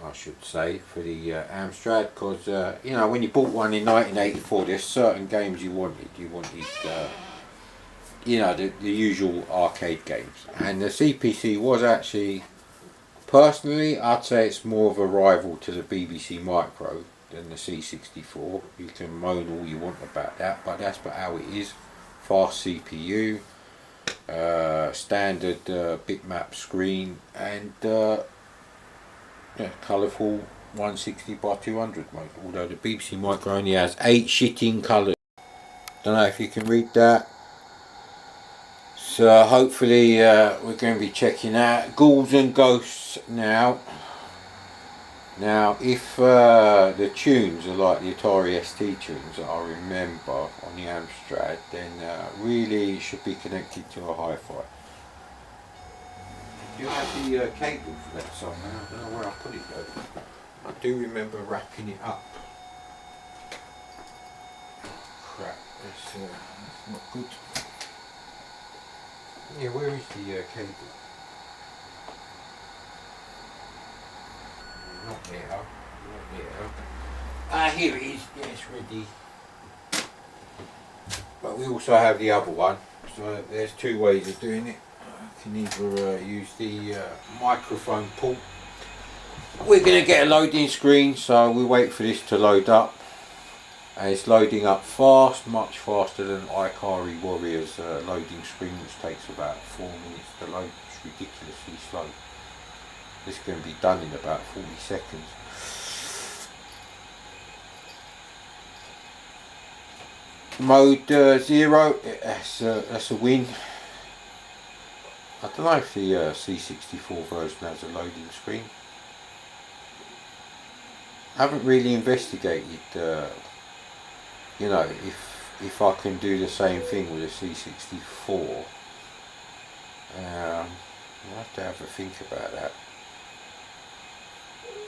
I should say, for the Amstrad, because you know, when you bought one in 1984, there's certain games you wanted. You wanted, you know, the usual arcade games, and the CPC was actually, personally, I'd say it's more of a rival to the BBC Micro than the C64. You can moan all you want about that, but that's how it is. Fast CPU, standard bitmap screen, and yeah, colourful 160 by 200 mode. Although the BBC Micro only has 8 shitting colours. Don't know if you can read that. So hopefully we're going to be checking out Ghouls and Ghosts now. Now, if the tunes are like the Atari ST tunes that I remember on the Amstrad, then really it should be connected to a hi-fi. Do you have the cable for that somewhere? I don't know where I put it though. I do remember wrapping it up. Crap, that's not good. Yeah, where is the cable? Not there, not there. Ah, here it is, yes, ready. But we also have the other one, so there's two ways of doing it. You can either use the microphone port. We're going to get a loading screen, so we wait for this to load up. And it's loading up fast, much faster than Ikari Warrior's loading screen, which takes about 4 minutes to load. It's ridiculously slow. This is going to be done in about 40 seconds. Mode 0, that's a win. I don't know if the C64 version has a loading screen. I haven't really investigated, you know, if I can do the same thing with a C64. I'll have to have a think about that.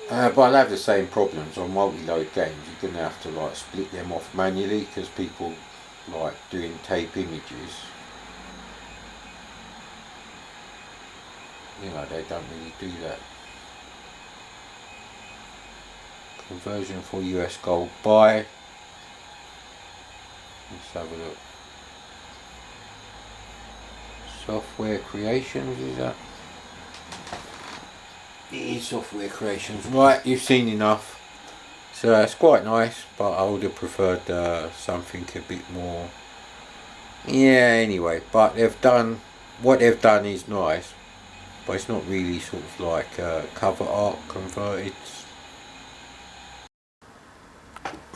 But I'll have the same problems on multi-load games. You're going to have to like split them off manually, because people like doing tape images, you know, they don't really do that. Conversion for US gold buy. Let's have a look. Software creations, is that? It is software creations. Right, you've seen enough. So it's quite nice, but I would have preferred something a bit more. Yeah, anyway, but they've done, what they've done is nice, but it's not really sort of like cover art converted.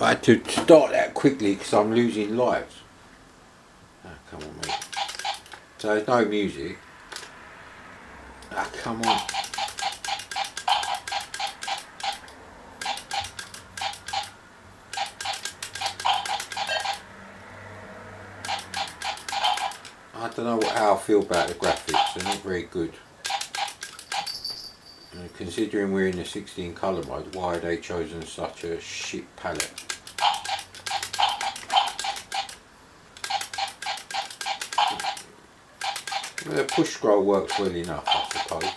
I had to start that quickly because I'm losing lives. Ah, come on, mate. So there's no music. Ah, come on. I don't know how I feel about the graphics. They're not very good. And considering we're in the 16 colour mode, why have they chosen such a shit palette? The push scroll works well enough, I suppose.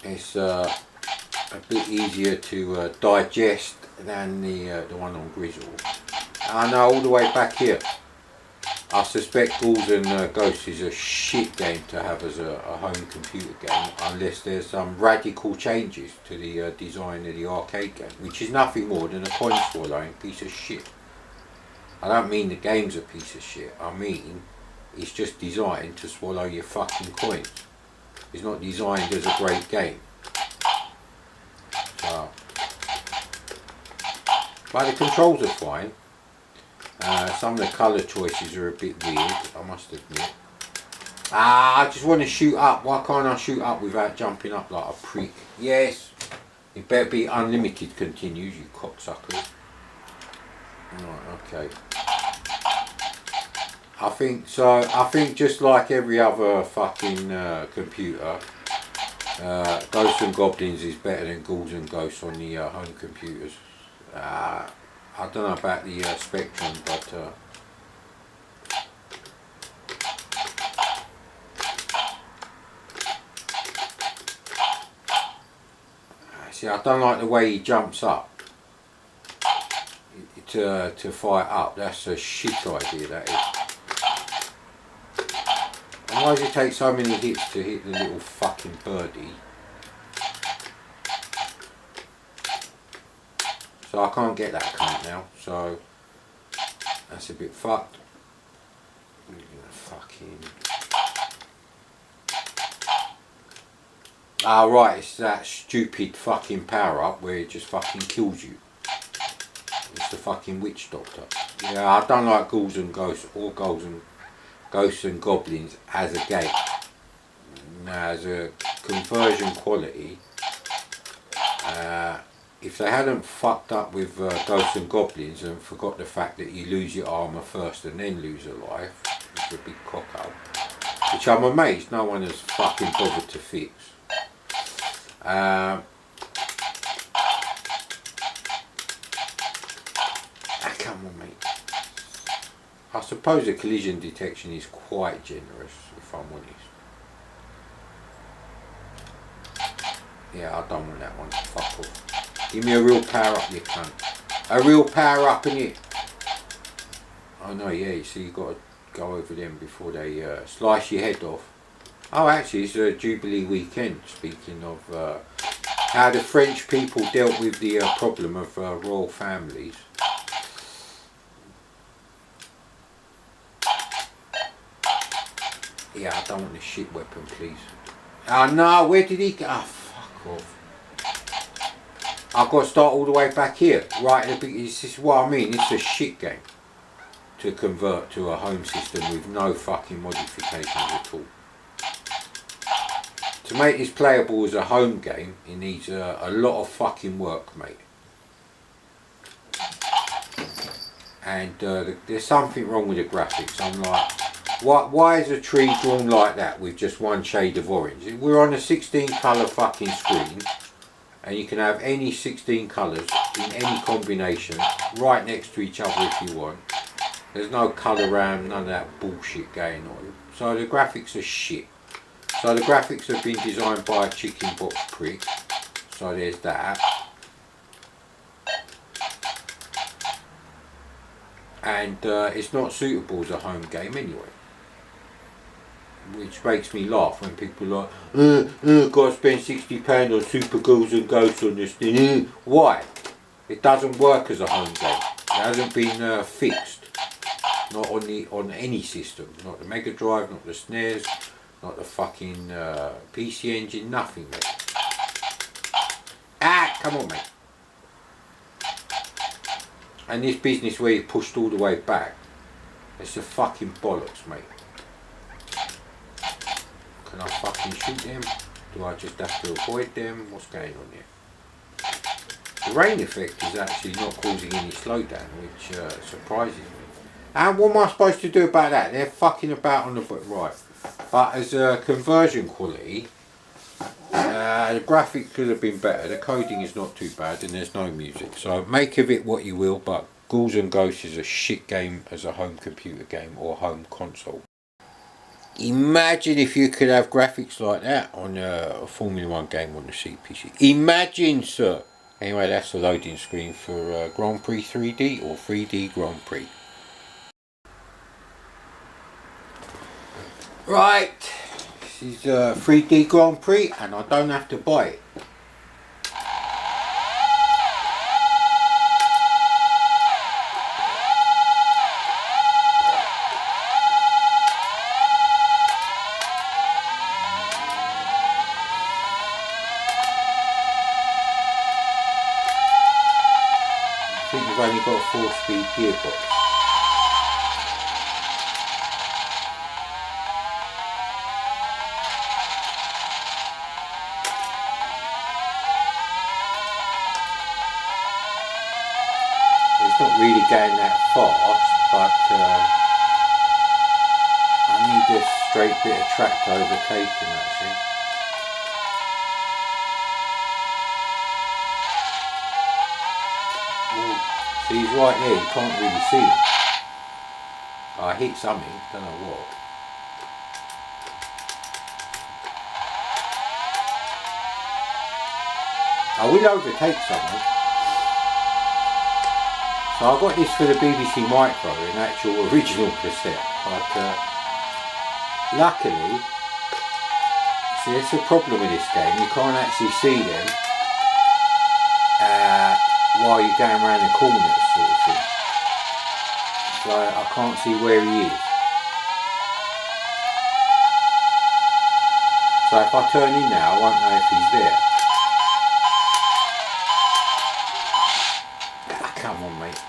It's a bit easier to digest than the one on Grizzle. I know, all the way back here. I suspect Ghouls and Ghosts is a shit game to have as a home computer game, unless there's some radical changes to the design of the arcade game, which is nothing more than a coin swallowing piece of shit. I don't mean the game's a piece of shit, I mean it's just designed to swallow your fucking coins. It's not designed as a great game. So, but the controls are fine. Some of the colour choices are a bit weird, I must admit. I just want to shoot up. Why can't I shoot up without jumping up like a prick? Yes. It better be unlimited continues, you cocksuckers. Right, okay. I think so. I think just like every other fucking computer, Ghosts and Goblins is better than Ghouls and Ghosts on the home computers. I don't know about the Spectrum, but see, I don't like the way he jumps up to fight up. That's a shit idea, that is. And why does it take so many hits to hit the little fucking birdie? So I can't get that cunt now, so that's a bit fucked. Fucking... Ah right, it's that stupid fucking power up where it just fucking kills you. It's the fucking witch doctor. Yeah, I don't like Ghouls and Ghosts or Ghosts and Goblins as a game. Now, as a conversion quality, if they hadn't fucked up with Ghosts and Goblins and forgot the fact that you lose your armour first and then lose a life, it's a big cock up, which I'm amazed no one has fucking bothered to fix. Come on, mate. I suppose the collision detection is quite generous, if I'm honest. Yeah, I don't want that one. Fuck off. Give me a real power up, you cunt. A real power up in it. Oh no, yeah, so you got to go over them before they slice your head off. Oh, actually, it's a Jubilee weekend, speaking of how the French people dealt with the problem of royal families. Yeah, I don't want the shit weapon, please. Oh no, where did he go? Oh, fuck off. I've got to start all the way back here. Right, this is what I mean. It's a shit game to convert to a home system with no fucking modifications at all. To make this playable as a home game, it needs a lot of fucking work, mate. And there's something wrong with the graphics. I'm like, why is a tree drawn like that with just one shade of orange? We're on a 16 colour fucking screen, and you can have any 16 colours in any combination right next to each other if you want. There's no colour around, none of that bullshit going on. So the graphics are shit. So the graphics have been designed by a chicken box prick. So there's that. And it's not suitable as a home game anyway. Which makes me laugh when people are like, got to spend £60 on Super Ghouls and Ghosts on this thing. Why? It doesn't work as a home game. It hasn't been fixed. Not on any system. Not the Mega Drive, not the SNES, not the fucking PC Engine, nothing, mate. Ah, come on, mate. And this business where you pushed all the way back, it's a fucking bollocks, mate. Can I fucking shoot them? Do I just have to avoid them? What's going on here? The rain effect is actually not causing any slowdown, which surprises me. And what am I supposed to do about that? They're fucking about on the foot, right. But as a conversion quality, the graphics could have been better. The coding is not too bad and there's no music. So make of it what you will, but Ghouls and Ghosts is a shit game as a home computer game or home console. Imagine if you could have graphics like that on a Formula 1 game on the CPC. Imagine, sir. Anyway, that's the loading screen for Grand Prix 3D or 3D Grand Prix. Right, this is 3D Grand Prix and I don't have to buy it. I think we've only got a 4-speed gearbox. It's not really going that fast, but need a straight bit of track to overtake him actually. Ooh. See, he's right there, you can't really see him. I hit something, don't know what. I will overtake someone. So I got this for the BBC Micro, an actual original cassette, but luckily, see, that's the problem with this game, you can't actually see them while you're going around the corners sort of thing. So I can't see where he is. So if I turn in now, I won't know if he's there. Ah, come on, mate.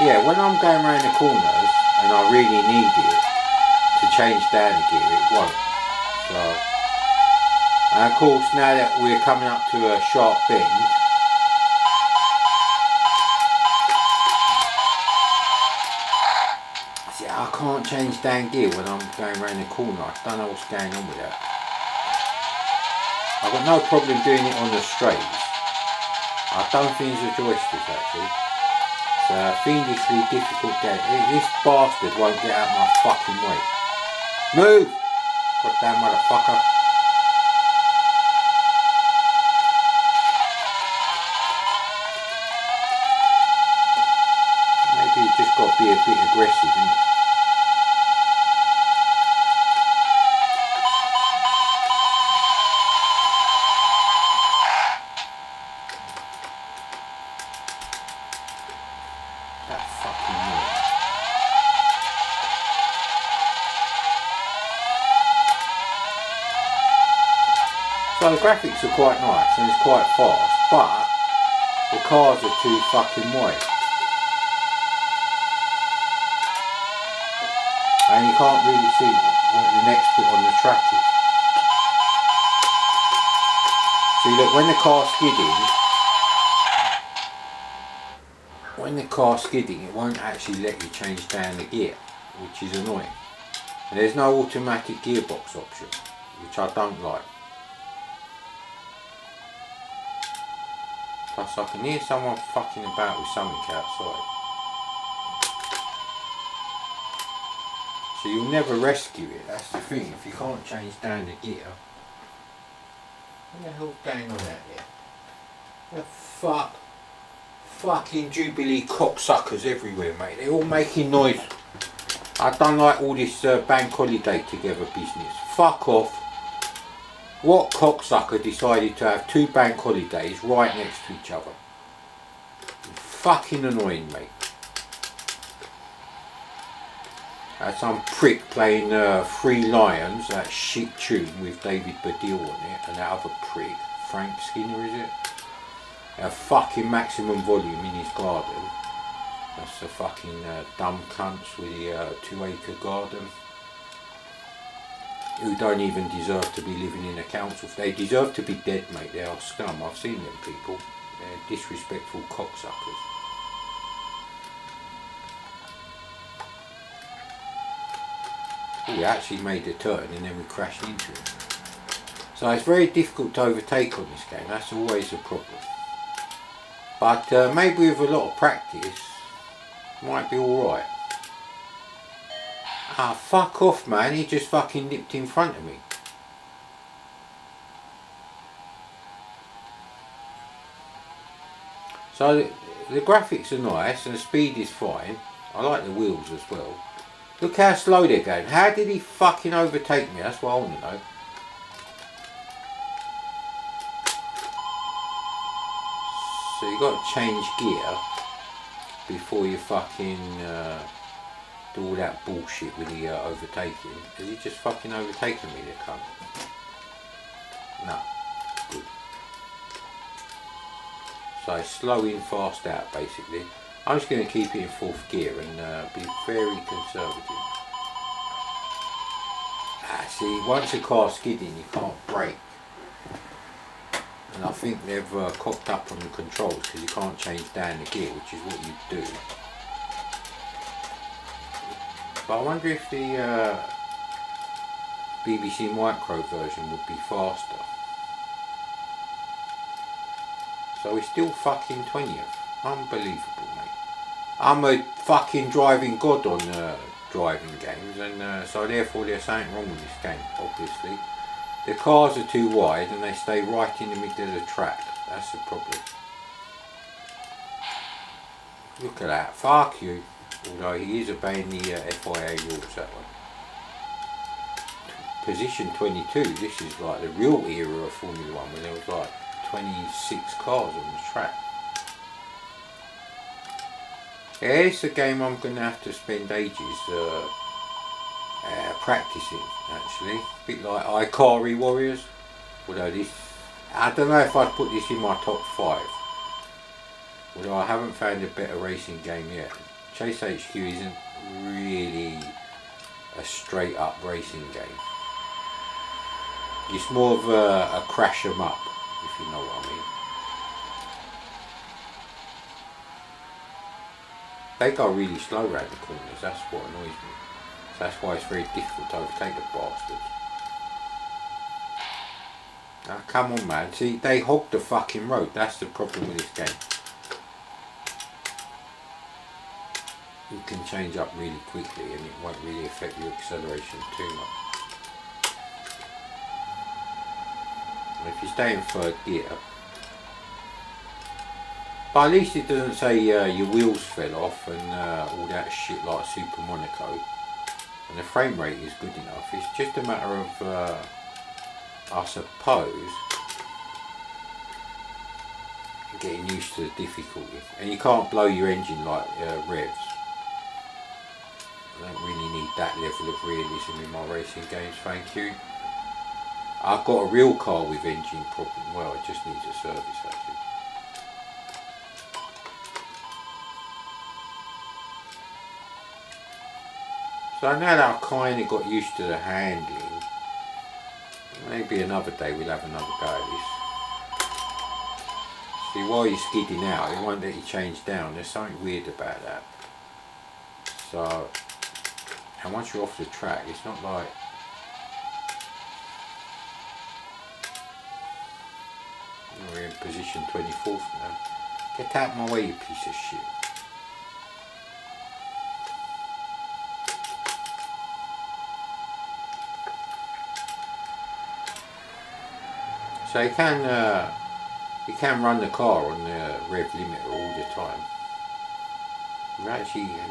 Yeah, when I'm going around the corners and I really need it to change down the gear, it won't. So, and of course, now that we're coming up to a sharp bend, see, I can't change down gear when I'm going around the corner. I don't know what's going on with that. I've got no problem doing it on the straights. I don't think it's a joystick actually. It's a fiendishly difficult game. This bastard won't get out my fucking way. Move! Goddamn motherfucker. Maybe you just got to be a bit aggressive, isn't it? So the graphics are quite nice and it's quite fast, but the cars are too fucking wide. And you can't really see what the next bit on the track is. See, look, when the car's skidding, it won't actually let you change down the gear, which is annoying. And there's no automatic gearbox option, which I don't like. Plus I can hear someone fucking about with something outside. So you'll never rescue it, that's the thing, if you can't change down the gear. What the hell's going on out there? The fuck? Fucking Jubilee cocksuckers everywhere, mate. They're all making noise. I don't like all this bank holiday together business. Fuck off. What cocksucker decided to have two bank holidays right next to each other? Fucking annoying, mate. Some prick playing Three Lions, that shit tune with David Baddiel on it, and that other prick, Frank Skinner is it? A fucking maximum volume in his garden. That's the fucking dumb cunts with the 2-acre garden. Who don't even deserve to be living in a council. They deserve to be dead, mate. They are scum. I've seen them people. They're disrespectful cocksuckers. We actually made a turn and then we crashed into it. So it's very difficult to overtake on this game. That's always a problem. But maybe with a lot of practice, might be alright. Ah, fuck off, man. He just fucking nipped in front of me. So the graphics are nice and the speed is fine. I like the wheels as well. Look how slow they're going. How did he fucking overtake me? That's what I want to know. So you got to change gear before you fucking do all that bullshit with the overtaking. Has he just fucking overtaken me, the cunt? No. Good. So slow in, fast out, basically. I'm just going to keep it in fourth gear and be very conservative. See, once a car's skidding, you can't brake. And I think they've cocked up on the controls because you can't change down the gear, which is what you do. But I wonder if the BBC Micro version would be faster. So we're still fucking 20th. Unbelievable, mate. I'm a fucking driving god on driving games, and so therefore there's something wrong with this game, obviously. The cars are too wide and they stay right in the middle of the track. That's the problem. Look at that. Fuck you. Although he is obeying the FIA rules, that one. Position 22. This is like the real era of Formula 1 when there was like 26 cars on the track. Yeah, it's a game I'm going to have to spend ages practicing, actually. A bit like Ikari Warriors. Although this, I don't know if I'd put this in my top 5. Although I haven't found a better racing game yet. Chase HQ isn't really a straight up racing game. It's more of a crash 'em up, if you know what I mean. They go really slow around the corners, that's what annoys me. So that's why it's very difficult to overtake the bastards. Now come on, man, see, they hog the fucking road, that's the problem with this game. You can change up really quickly and it won't really affect your acceleration too much. And if you stay in 3rd gear, but at least it doesn't say your wheels fell off and all that shit like Super Monaco. And the frame rate is good enough. It's just a matter of, I suppose, getting used to the difficulty. And you can't blow your engine like revs. I don't really need that level of realism in my racing games, thank you. I've got a real car with engine problem. Well, it just needs a service actually. So now that I've kind of got used to the handling, maybe another day we'll have another go at this. See, while you're skidding out, it won't let you change down. There's something weird about that. So, and once you're off the track, it's not like... We're in position 24th now. Get out of my way, you piece of shit. So you can run the car on the rev limiter all the time.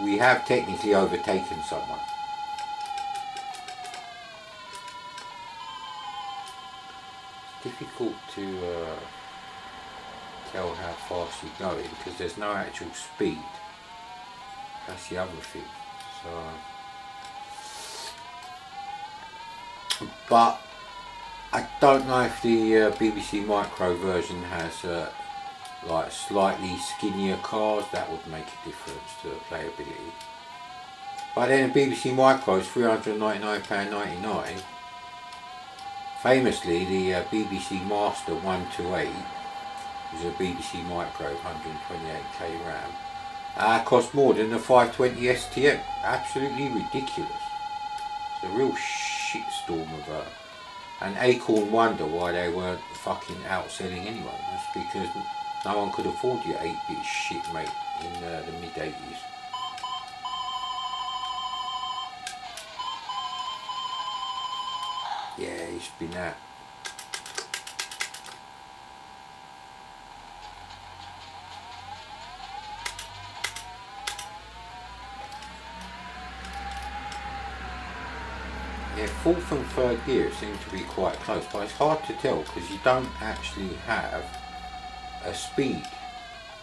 We have technically overtaken someone. It's difficult to tell how fast you're going because there's no actual speed. That's the other thing. So, but I don't know if the BBC Micro version has like slightly skinnier cars. That would make a difference to playability. But then the BBC Micro is £399.99. Famously, the BBC Master 128, which is a BBC Micro 128k RAM, cost more than the 520 STM. Absolutely ridiculous. It's a real shitstorm of an acorn wonder why they weren't fucking outselling anyone. That's because no one could afford your 8-bit shit, mate, in the mid-80s. Yeah, it's been that. Yeah, 4th and 3rd gear seem to be quite close, but it's hard to tell because you don't actually have a speed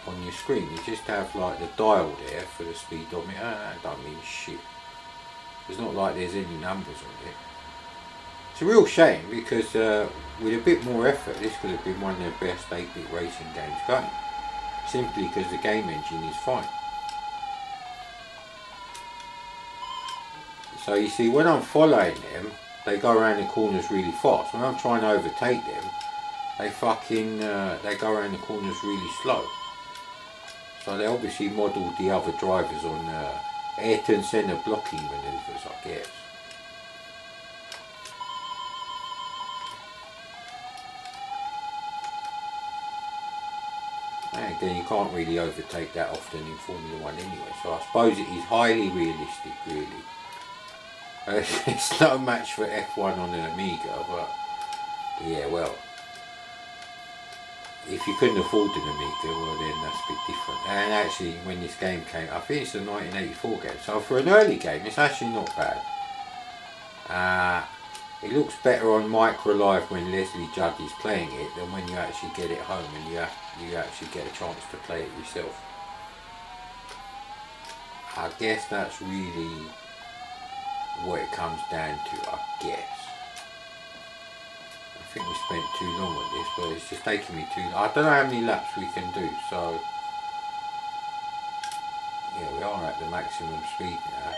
on your screen. You just have like the dial there for the speedometer. That don't mean shit. It's not like there's any numbers on it. It's a real shame because with a bit more effort this could have been one of the best 8-bit racing games going. Simply because the game engine is fine. So you see, when I'm following them, they go around the corners really fast. When I'm trying to overtake them, they fucking they go around the corners really slow. So they obviously modelled the other drivers on Ayrton Senna blocking manoeuvres, I guess. And again, you can't really overtake that often in Formula 1 anyway, so I suppose it is highly realistic, really. It's no match for F1 on an Amiga, but yeah, well, if you couldn't afford an Amiga, well then that's a bit different. And actually, when this game came, I think it's a 1984 game, so for an early game, it's actually not bad. It looks better on Micro Live when Leslie Judd is playing it than when you actually get it home and you actually get a chance to play it yourself. I guess that's really what it comes down to, I guess. I think we spent too long on this, but it's just taking me too long. I don't know how many laps we can do, so yeah, we are at the maximum speed now.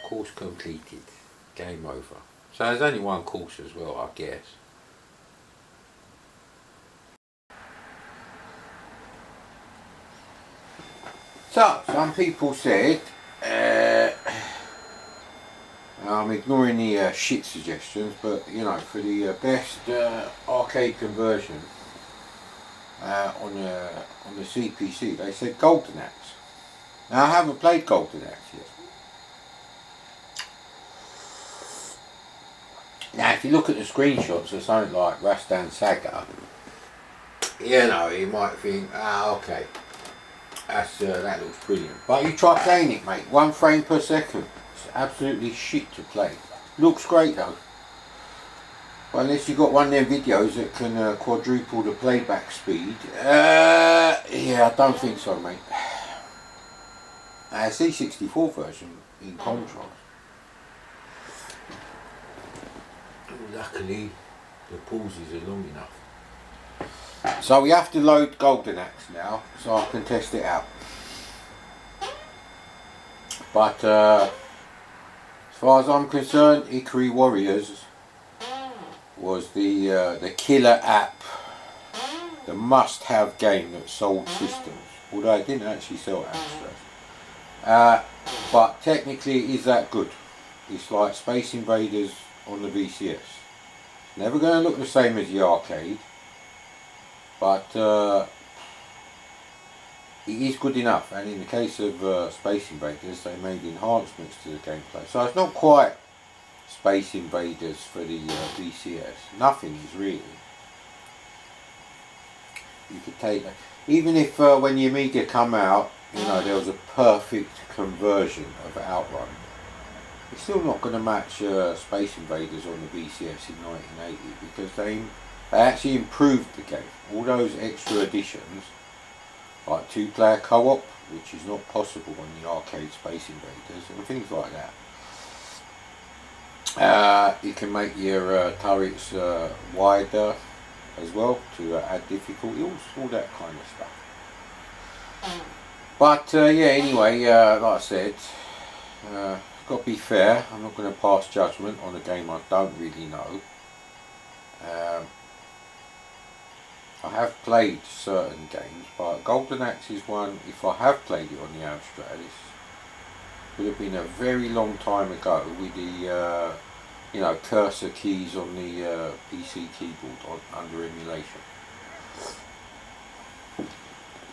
Course completed. Game over. So there's only one course as well, I guess. So, some people said, I'm ignoring the shit suggestions, but you know, for the best arcade conversion on the CPC, they said Golden Axe. Now I haven't played Golden Axe yet. Now if you look at the screenshots of something like Rastan Saga, you know, you might think, okay, that looks brilliant. But you try playing it, mate, 1 frame per second. It's absolutely shit to play. Looks great though. Well, unless you've got one of them videos that can quadruple the playback speed. Yeah, I don't think so, mate. C64 version in contrast. Luckily, the pauses are long enough. So we have to load Golden Axe now, so I can test it out. But as far as I'm concerned, Ikari Warriors was the killer app, the must-have game that sold systems. Although I didn't actually sell Amstrad. But technically, it is that good. It's like Space Invaders on the VCS. Never going to look the same as the arcade, but it is good enough. And in the case of Space Invaders, they made enhancements to the gameplay. So it's not quite Space Invaders for the VCS. Nothing is really. You could take that. Even if when the Amiga come out, you know, there was a perfect conversion of Outrun, it's still not going to match Space Invaders on the VCS in 1980, because they actually improved the game. All those extra additions, like 2-player co-op, which is not possible on the arcade Space Invaders, and things like that. You can make your turrets wider as well to add difficulty, all that kind of stuff. But yeah, anyway, like I said, got to be fair. I'm not going to pass judgment on a game I don't really know. I have played certain games, but Golden Axe is one, if I have played it on the Amstrad, it would have been a very long time ago with the you know, cursor keys on the PC keyboard under emulation.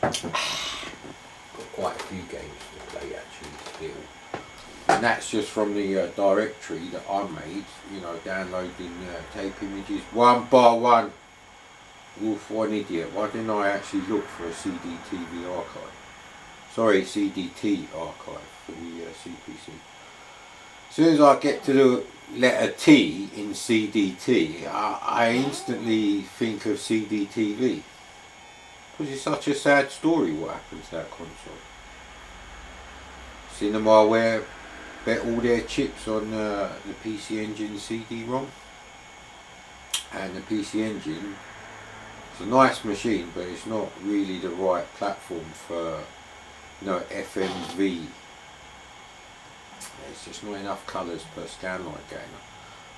Got quite a few games to play actually still. And that's just from the directory that I made, you know, downloading tape images one by one. Wolf, one idiot. Why didn't I actually look for a CDTV archive? Sorry, CDT archive for the CPC. As soon as I get to the letter T in CDT, I instantly think of CDTV. Because it's such a sad story what happened to that console. Cinemaware bet all their chips on the PC Engine CD-ROM, and the PC Engine, it's a nice machine, but it's not really the right platform for, you know, FMV. There's just not enough colours per scanline gamer.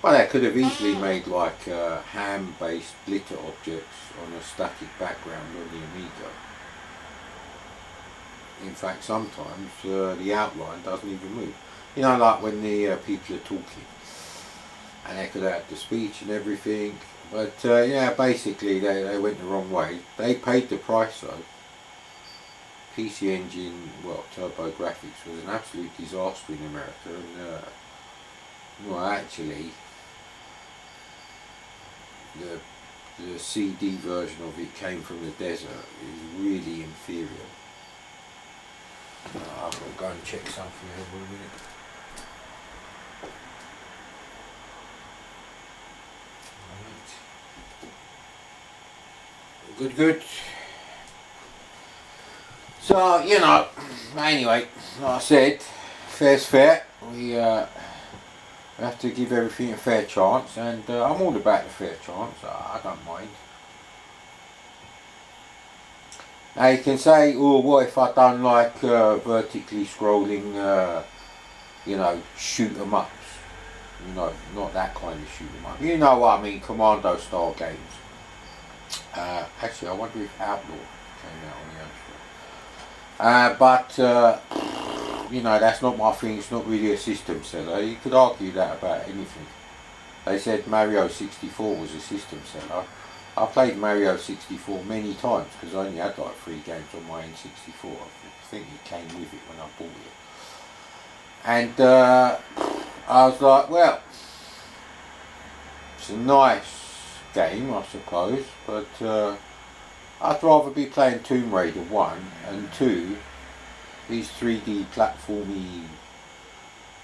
Well, they could have easily made like ham-based glitter objects on a static background on the Amiga. In fact, sometimes the outline doesn't even move. You know, like when the people are talking, and they could have the speech and everything. But yeah, basically they went the wrong way. They paid the price though. PC Engine, well, TurboGrafx was an absolute disaster in America, and well, actually, the CD version of it came from the desert. It was really inferior. I've got to go and check something over a minute. Right. Good. So, you know, anyway, like I said, fair's fair. We have to give everything a fair chance, and I'm all about the fair chance. I don't mind. Now you can say, oh, what if I done like vertically scrolling, you know, shoot 'em ups? You know, not that kind of shoot 'em up. You know what I mean, commando style games. Actually, I wonder if Outlaw came out on the Amstrad. You know, that's not my thing. It's not really a system seller. You could argue that about anything. They said Mario 64 was a system seller. I played Mario 64 many times because I only had like 3 games on my N64. I think it came with it when I bought it. And I was like, well, it's a nice game, I suppose, but I'd rather be playing Tomb Raider 1 and 2, these 3D platformy,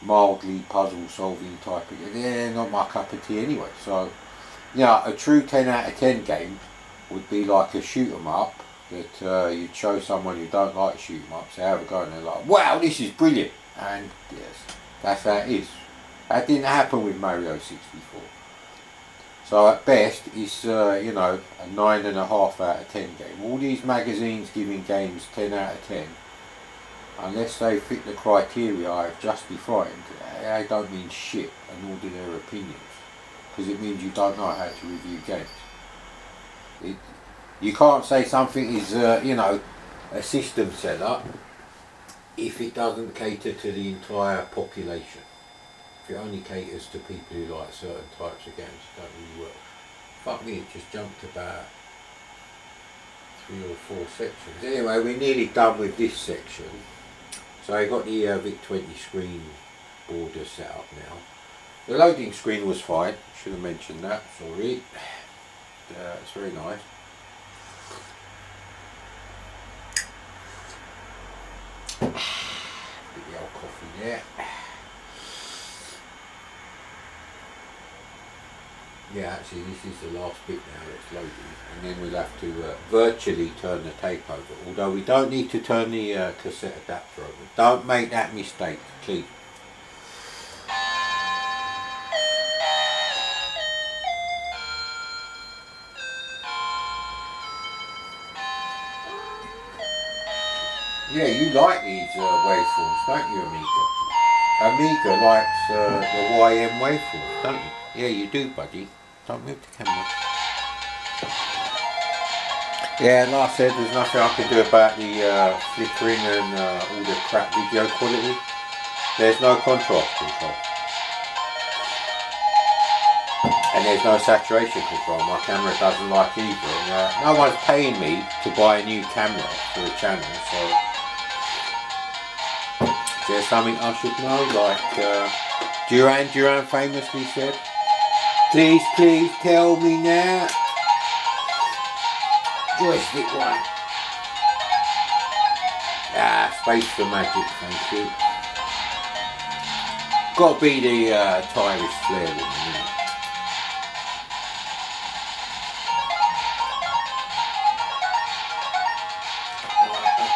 mildly puzzle solving type of games. They're not my cup of tea anyway. So, yeah, a true 10 out of 10 game would be like a shoot 'em up that you'd show someone who don't like shoot 'em ups, they have a go and they're like, wow, this is brilliant. And yes, that's how it is. That didn't happen with Mario 64. So at best, it's you know, a 9.5 out of 10 game. All these magazines giving games 10 out of 10, unless they fit the criteria I've just defined, they don't mean shit, and nor do their opinions. Because it means you don't know how to review games. You can't say something is, you know, a system seller if it doesn't cater to the entire population. If it only caters to people who like certain types of games, it don't really work. Fuck me, it just jumped about 3 or 4 sections. Anyway, we're nearly done with this section. So I got the VIC-20 screen border set up now. The loading screen was fine, should have mentioned that, sorry. It's very nice. Bit of old coffee there. Yeah, actually this is the last bit now that's loading, and then we'll have to virtually turn the tape over, although we don't need to turn the cassette adapter over. Don't make that mistake, please. Yeah, you like these waveforms, don't you, Amiga? Amiga likes the YM waveforms, don't you? Yeah, you do, buddy. Don't move the camera. Yeah, like I said, there's nothing I can do about the flickering and all the crap video quality. There's no contrast control. And there's no saturation control. My camera doesn't like either. And, no one's paying me to buy a new camera for the channel, so is there something I should know? Like Duran famously said, please tell me now. Joystick 1. Space for magic, thank you. Got to be the Tyrus Flair one, isn't it?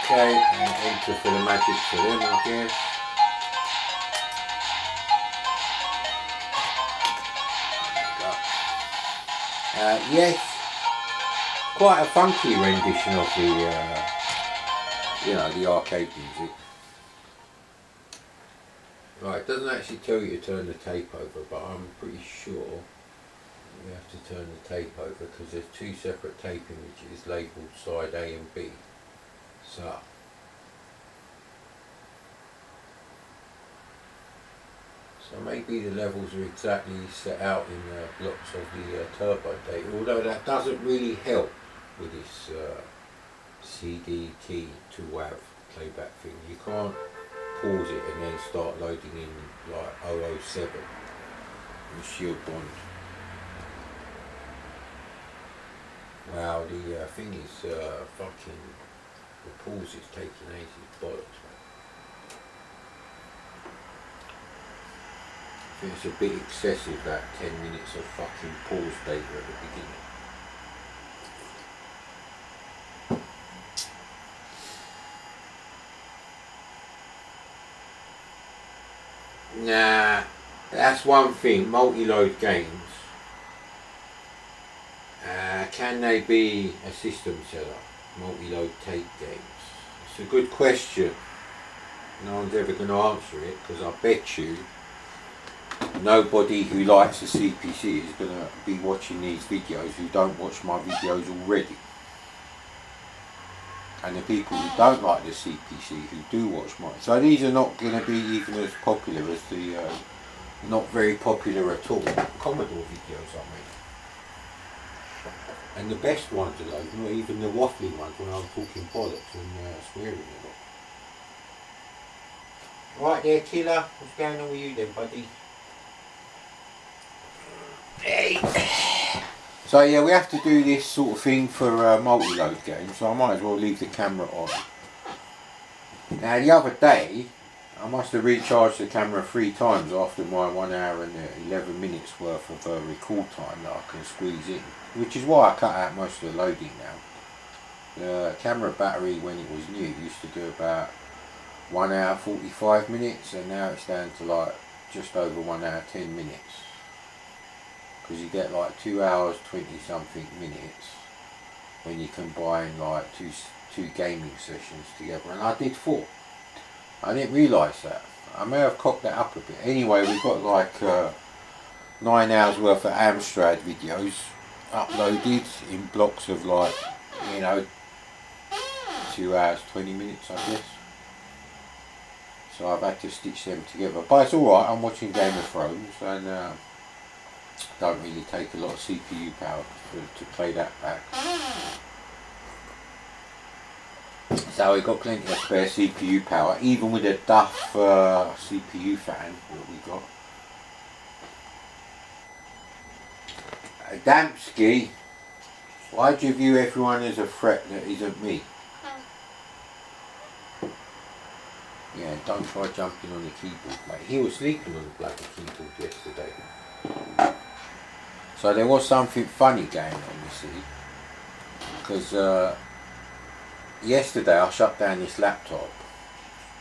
Okay, and enter for the magic for them, I guess. Yes, quite a funky rendition of the, you know, the arcade music. Right, it doesn't actually tell you to turn the tape over, but I'm pretty sure we have to turn the tape over because there's two separate tape images labelled side A and B. So maybe the levels are exactly set out in the blocks of the turbo data, although that doesn't really help with this CDT to WAV playback thing. You can't pause it and then start loading in like 007 and Shield Bond. Wow, the thing is fucking, the pause is taking ages, bollocks, man. I think it's a bit excessive, that 10 minutes of fucking pause data at the beginning. Nah, that's one thing, multi-load games. Can they be a system seller? Multi-load tape games? It's a good question. No one's ever going to answer it, because I bet you nobody who likes the CPC is going to be watching these videos who don't watch my videos already. And the people who don't like the CPC who do watch mine. So these are not going to be even as popular as the not very popular at all Commodore videos I make. And the best ones are those, not even the waffling ones when I'm talking bollocks and swearing a lot. Right there, killer. What's going on with you then, buddy? Hey. So yeah, we have to do this sort of thing for multi-load games, so I might as well leave the camera on. Now the other day, I must have recharged the camera 3 times after my 1 hour and 11 minutes worth of record time that I can squeeze in, which is why I cut out most of the loading now. The camera battery when it was new used to do about 1 hour 45 minutes, and now it's down to like just over 1 hour 10 minutes. Because you get like 2 hours 20 something minutes when you combine like two gaming sessions together, and I did 4. I didn't realise that. I may have cocked that up a bit. Anyway, we've got like 9 hours worth of Amstrad videos uploaded in blocks of like, you know, 2 hours 20 minutes I guess. So I've had to stitch them together, but it's alright. I'm watching Game of Thrones and don't really take a lot of CPU power to play that back. So we've got plenty of spare CPU power, even with a Duff CPU fan that we got. Adamski, why do you view everyone as a threat that isn't me? Yeah, don't try jumping on the keyboard, mate. He was sleeping on the bloody keyboard yesterday. So there was something funny going on, you see, because yesterday I shut down this laptop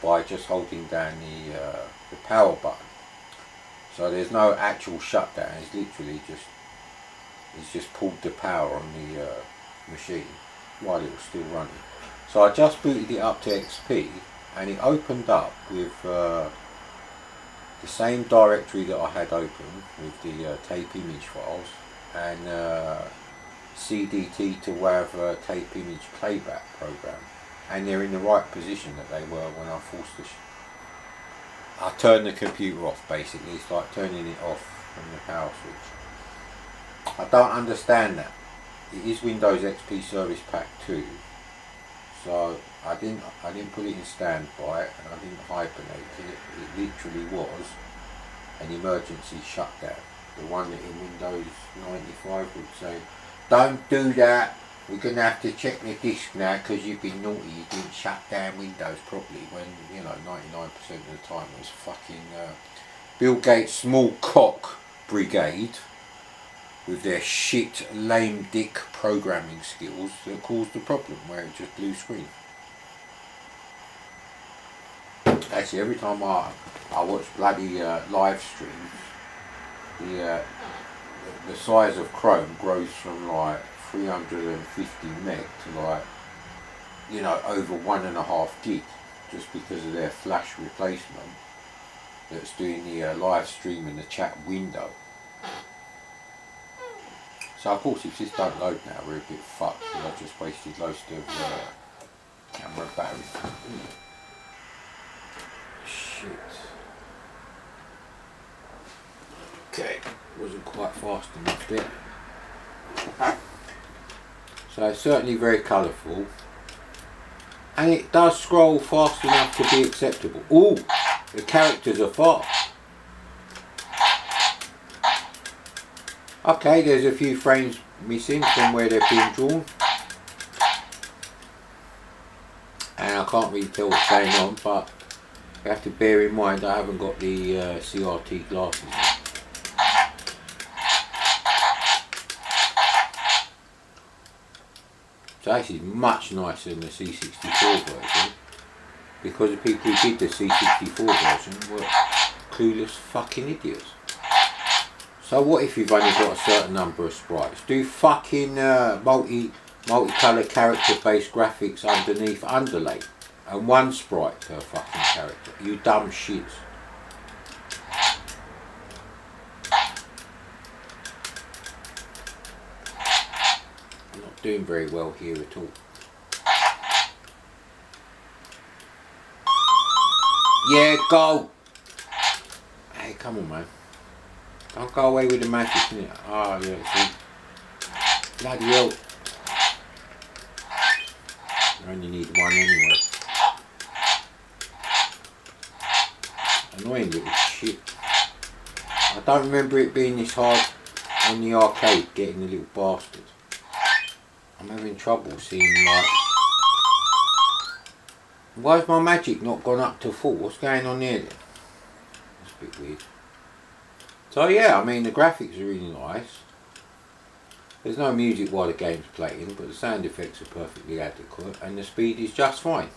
by just holding down the power button. So there's no actual shutdown, it's literally just pulled the power on the machine while it was still running. So I just booted it up to XP and it opened up with the same directory that I had open with the tape image files and CDT to WAV tape image playback program, and they're in the right position that they were when I forced I turned the computer off basically. It's like turning it off from the power switch. I don't understand that. It is Windows XP Service Pack 2, so I didn't put it in standby and I didn't hibernate it. It literally was an emergency shutdown. The one that in Windows 95 would say, don't do that, we're going to have to check the disk now because you've been naughty, you didn't shut down Windows properly, when, you know, 99% of the time it was fucking Bill Gates' small cock brigade with their shit, lame dick programming skills that caused the problem where it just blue screen. Actually, every time I watch bloody live streams, the size of Chrome grows from like 350 meg to like, you know, over 1.5 gig, just because of their flash replacement. that's doing the live stream in the chat window. So of course if this don't load now we're a bit fucked because I just wasted loads of camera battery. Shit. Okay, wasn't quite fast enough there. So it's certainly very colourful. And it does scroll fast enough to be acceptable. Ooh, the characters are fast. Okay, there's a few frames missing from where they're being drawn. And I can't really tell what's going on, but you have to bear in mind I haven't got the CRT glasses. So this is much nicer than the C64 version, because the people who did the C64 version were clueless fucking idiots. So what if you've only got a certain number of sprites? Do fucking multicolour character based graphics underneath underlay and one sprite per fucking character. You dumb shits. I'm not doing very well here at all. Yeah, go! Hey, come on, man. Don't go away with the magic, innit? Oh, yeah, see? Bloody hell. You only need one anyway. Annoying little shit. I don't remember it being this hard on the arcade, getting the little bastard. I'm having trouble seeing, like... Why's my magic not gone up to full? What's going on there then? That's a bit weird. So yeah, I mean the graphics are really nice. There's no music while the game's playing, but the sound effects are perfectly adequate and the speed is just fine.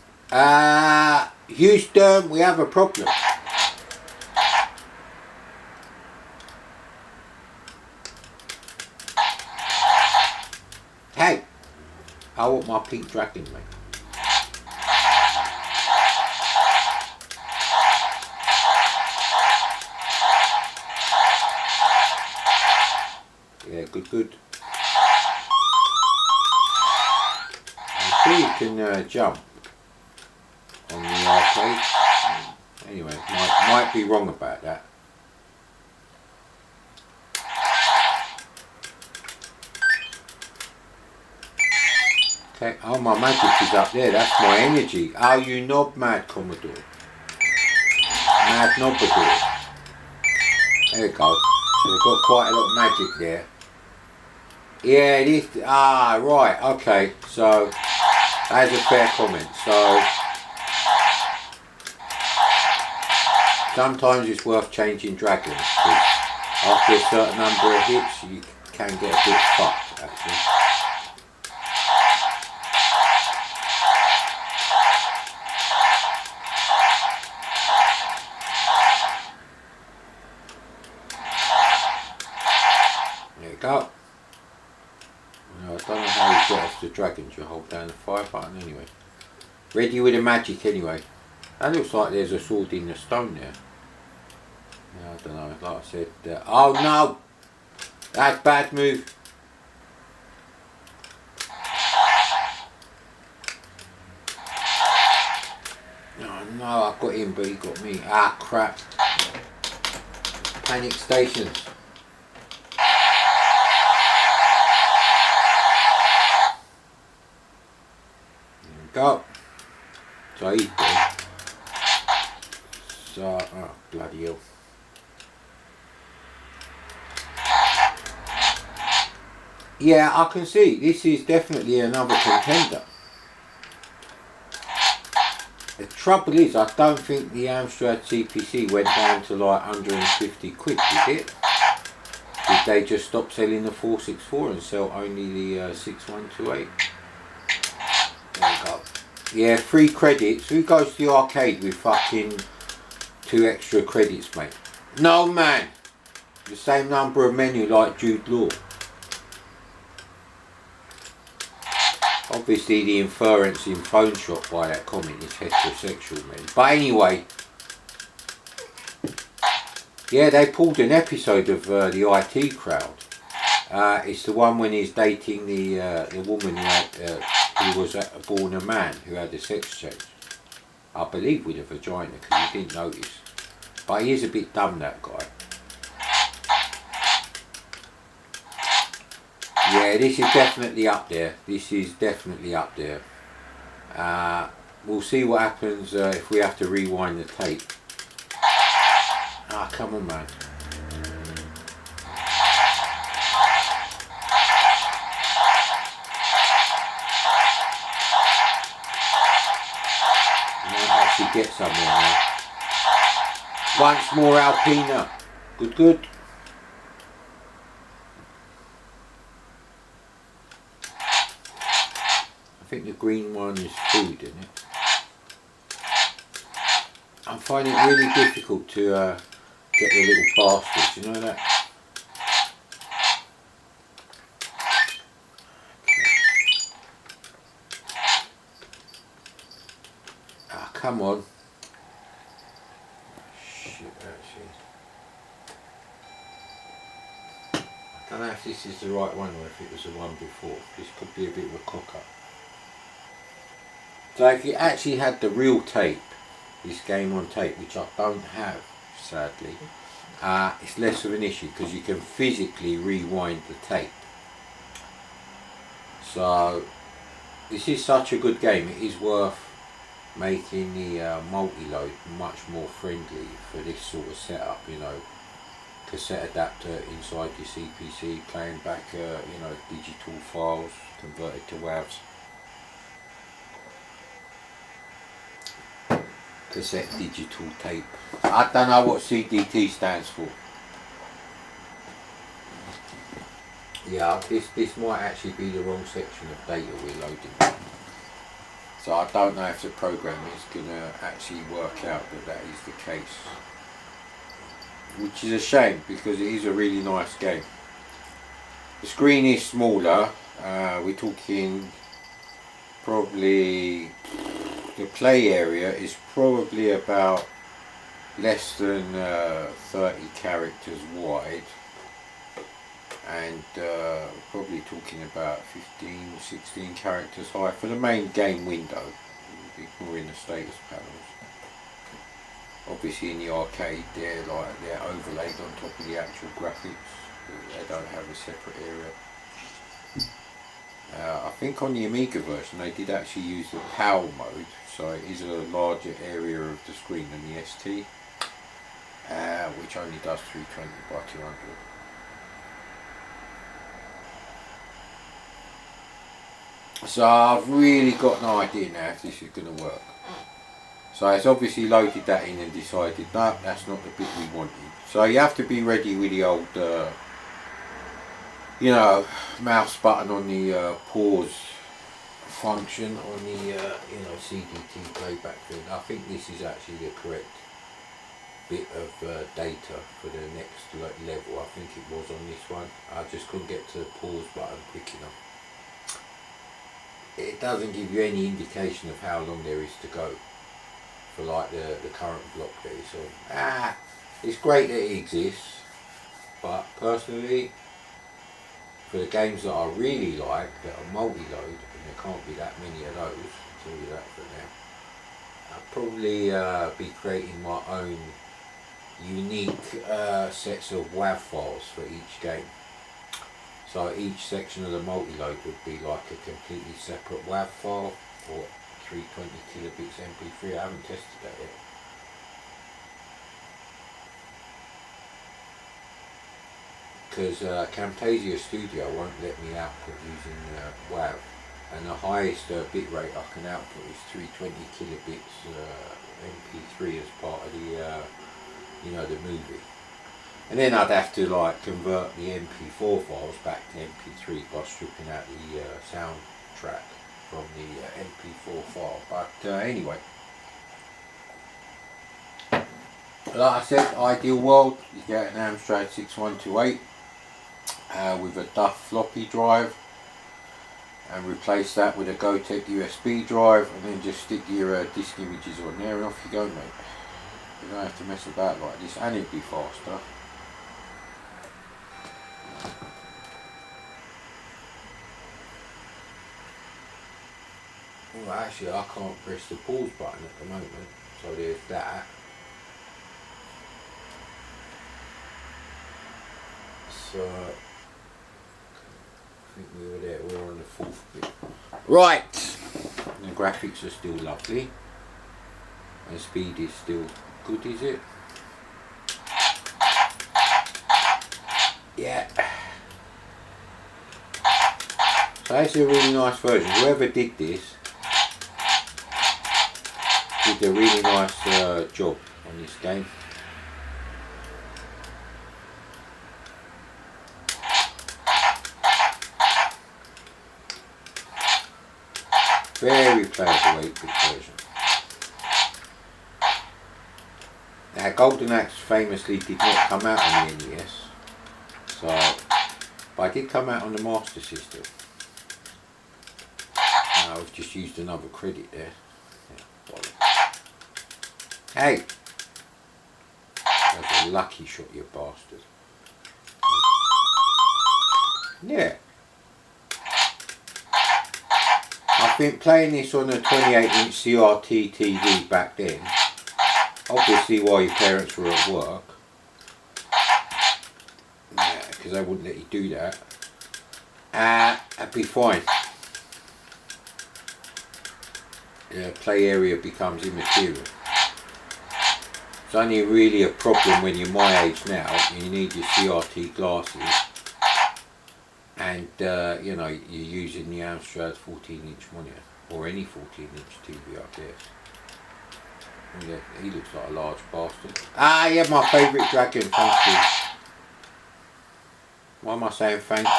Houston, we have a problem. Hey, I want my pink dragon, mate. Yeah, good. I see you can jump on the arcade. Anyway, might be wrong about that. Okay, oh my magic is up there, that's my energy. Oh, you knob mad Commodore. Mad Nobador. There you go. So we've got quite a lot of magic there. Yeah, it is. Ah, right, okay. So, that's a fair comment. So, sometimes it's worth changing dragons, because after a certain number of hits, you can get a bit fucked, actually. There you go. I don't know how you get off the dragons, you hold down the fire button anyway. Ready with the magic anyway. That looks like there's a sword in the stone there. Yeah, I don't know, like I said, oh no! That's bad move. Oh no, I got him but he got me. Ah crap. Panic stations. Go. So he's dead. So, oh bloody hell. Yeah, I can see this is definitely another contender. The trouble is, I don't think the Amstrad CPC went down to like 150 quid, did it? Did they just stop selling the 464 and sell only the 6128? There you go. Yeah, 3 credits. Who goes to the arcade with fucking 2 extra credits, mate? No, man. The same number of men who like Jude Law. Obviously, the inference in Phone Shop by that comment is heterosexual men. But anyway, Yeah, they pulled an episode of the IT Crowd. It's the one when he's dating the woman who was born a man, who had a sex change. I believe with a vagina, because you didn't notice. But he is a bit dumb, that guy. Yeah, this is definitely up there. This is definitely up there. We'll see what happens if we have to rewind the tape. Ah, come on, man. Get somewhere now. Once more Alpina. Good, good. I think the green one is food, isn't it? I'm finding it really difficult to get the little bastards, you know that? Ah, come on. Shit, actually. I don't know if this is the right one or if it was the one before. This could be a bit of a cock-up. So if you actually had the real tape, this game on tape, which I don't have, sadly, it's less of an issue because you can physically rewind the tape. So this is such a good game. It is worth making the multi-load much more friendly for this sort of setup, you know, cassette adapter inside your CPC, playing back you know, digital files converted to WAVs, cassette digital tape. I don't know what CDT stands for. Yeah, this might actually be the wrong section of data we're loading. So I don't know if the program is going to actually work out that is the case. Which is a shame because it is a really nice game. The screen is smaller. We're talking probably, the play area is probably about less than 30 characters wide. And probably talking about 15 or 16 characters high for the main game window, ignoring the status panels. Obviously in the arcade they're overlaid on top of the actual graphics, they don't have a separate area. I think on the Amiga version they did actually use the PAL mode, so it is a larger area of the screen than the ST, which only does 320 by 200. So I've really got no idea now if this is going to work. So it's obviously loaded that in and decided, no, that's not the bit we wanted. So you have to be ready with the old, you know, mouse button on the pause function on the, you know, CDT playback thing. I think this is actually the correct bit of data for the next level. I think it was on this one. I just couldn't get to the pause button quick enough. It doesn't give you any indication of how long there is to go for like the current block that it's on. It's great that it exists, but personally, for the games that I really like, that are multi-load, and there can't be that many of those, I'll tell you that for now, I'll probably be creating my own unique sets of WAV files for each game. So each section of the multi-load would be like a completely separate WAV file for 320 kilobits MP3. I haven't tested that yet. Because Camtasia Studio won't let me output using WAV, and the highest bit rate I can output is 320 kilobits MP3 as part of the, you know, the movie. And then I'd have to like convert the MP4 files back to MP3 by stripping out the soundtrack from the MP4 file. But anyway, like I said, ideal world, you get an Amstrad 6128 with a Duff floppy drive, and replace that with a Gotek USB drive, and then just stick your disk images on there and off you go, mate. You don't have to mess about like this, and it'd be faster. Well, actually, I can't press the pause button at the moment, so there's that. So, I think we were there, we're on the fourth bit. Right! The graphics are still lovely. And speed is still good, is it? Yeah. So that's a really nice version. Whoever did this did a really nice job on this game. Very playable 8-bit version. Now Golden Axe famously did not come out on the NES, so, but it did come out on the Master System. I've just used another credit there. Yeah, hey! That's a lucky shot, you bastard. Yeah. I've been playing this on a 28-inch CRT TV back then. Obviously while your parents were at work. Yeah, because they wouldn't let you do that. That'd be fine. The play area becomes immaterial. It's only really a problem when you're my age now and you need your CRT glasses and you know, you're using the Amstrad 14-inch monitor or any 14-inch TV, I guess. Yeah, he looks like a large bastard. Ah, yeah, my favourite dragon, thank you. Why am I saying thank you?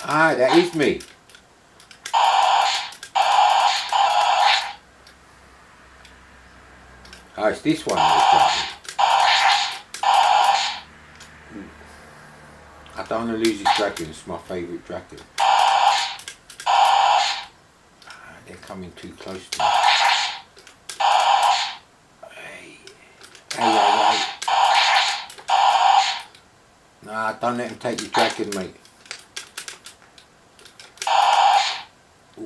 Ah, that is me. Oh, it's this one that was dragon. I don't want to lose this dragon, it's my favourite dragon. Ah, they're coming too close to me. Hey. Nah, don't let him take your dragon, mate. Ooh.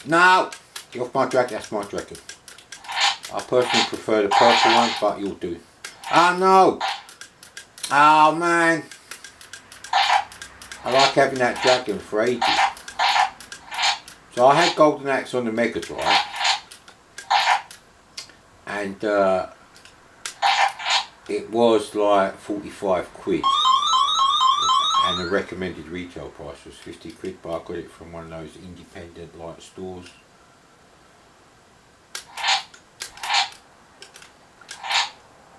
No! Get off my dragon, that's my dragon. I personally prefer the purple one, but you'll do. Oh no! Oh man! I like having that dragon for ages. So I had Golden Axe on the Mega Drive. And it was like 45 quid. And the recommended retail price was 50 quid, but I got it from one of those independent light stores.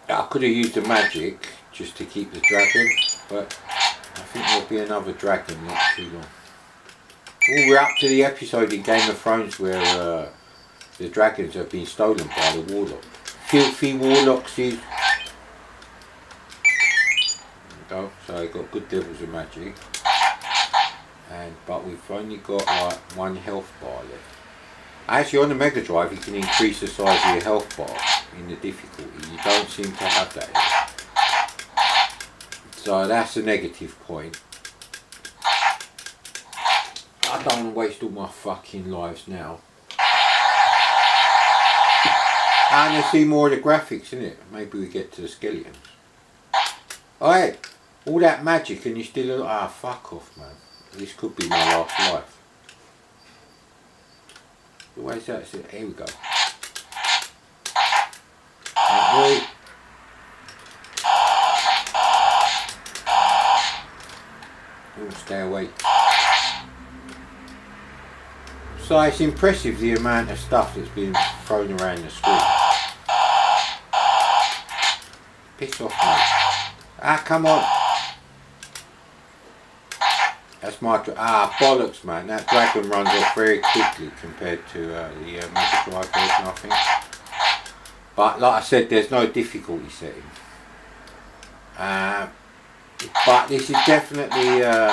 I could have used the magic just to keep the dragon, but I think there'll be another dragon not too long. Oh, we're up to the episode in Game of Thrones where the dragons have been stolen by the warlock. Filthy warlocks is. There we go, so we've got good levels of magic. But we've only got like one health bar left. Actually on the Mega Drive you can increase the size of your health bar in the difficulty. You don't seem to have that here. So that's a negative point. I don't want to waste all my fucking lives now. And you see more of the graphics, innit? Maybe we get to the skeletons. Alright, all that magic and you still... Ah, fuck off, man. This could be my last life. Where's that? Here we go. Oh, stay awake. So it's impressive the amount of stuff that's been thrown around the screen. Piss off, mate. Ah, come on. That's my... bollocks, man. That dragon runs off very quickly compared to the Mega Drive version, I think. But like I said, there's no difficulty setting. But this is definitely a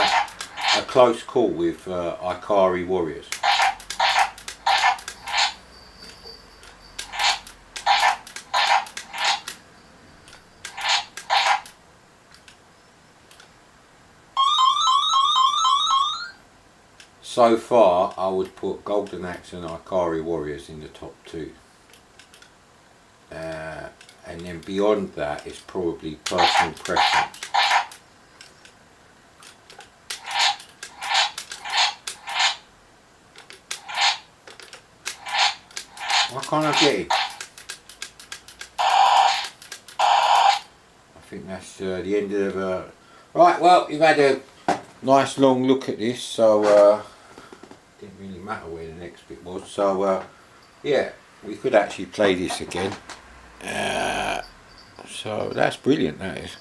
close call with Ikari Warriors. so far I would put Golden Axe and Ikari Warriors in the top two. And then beyond that is probably personal preference. Why can't I get it? I think that's the end of right, well, you've had a nice long look at this, so didn't really matter where the next bit was, so yeah, we could actually play this again. So that's brilliant, that is.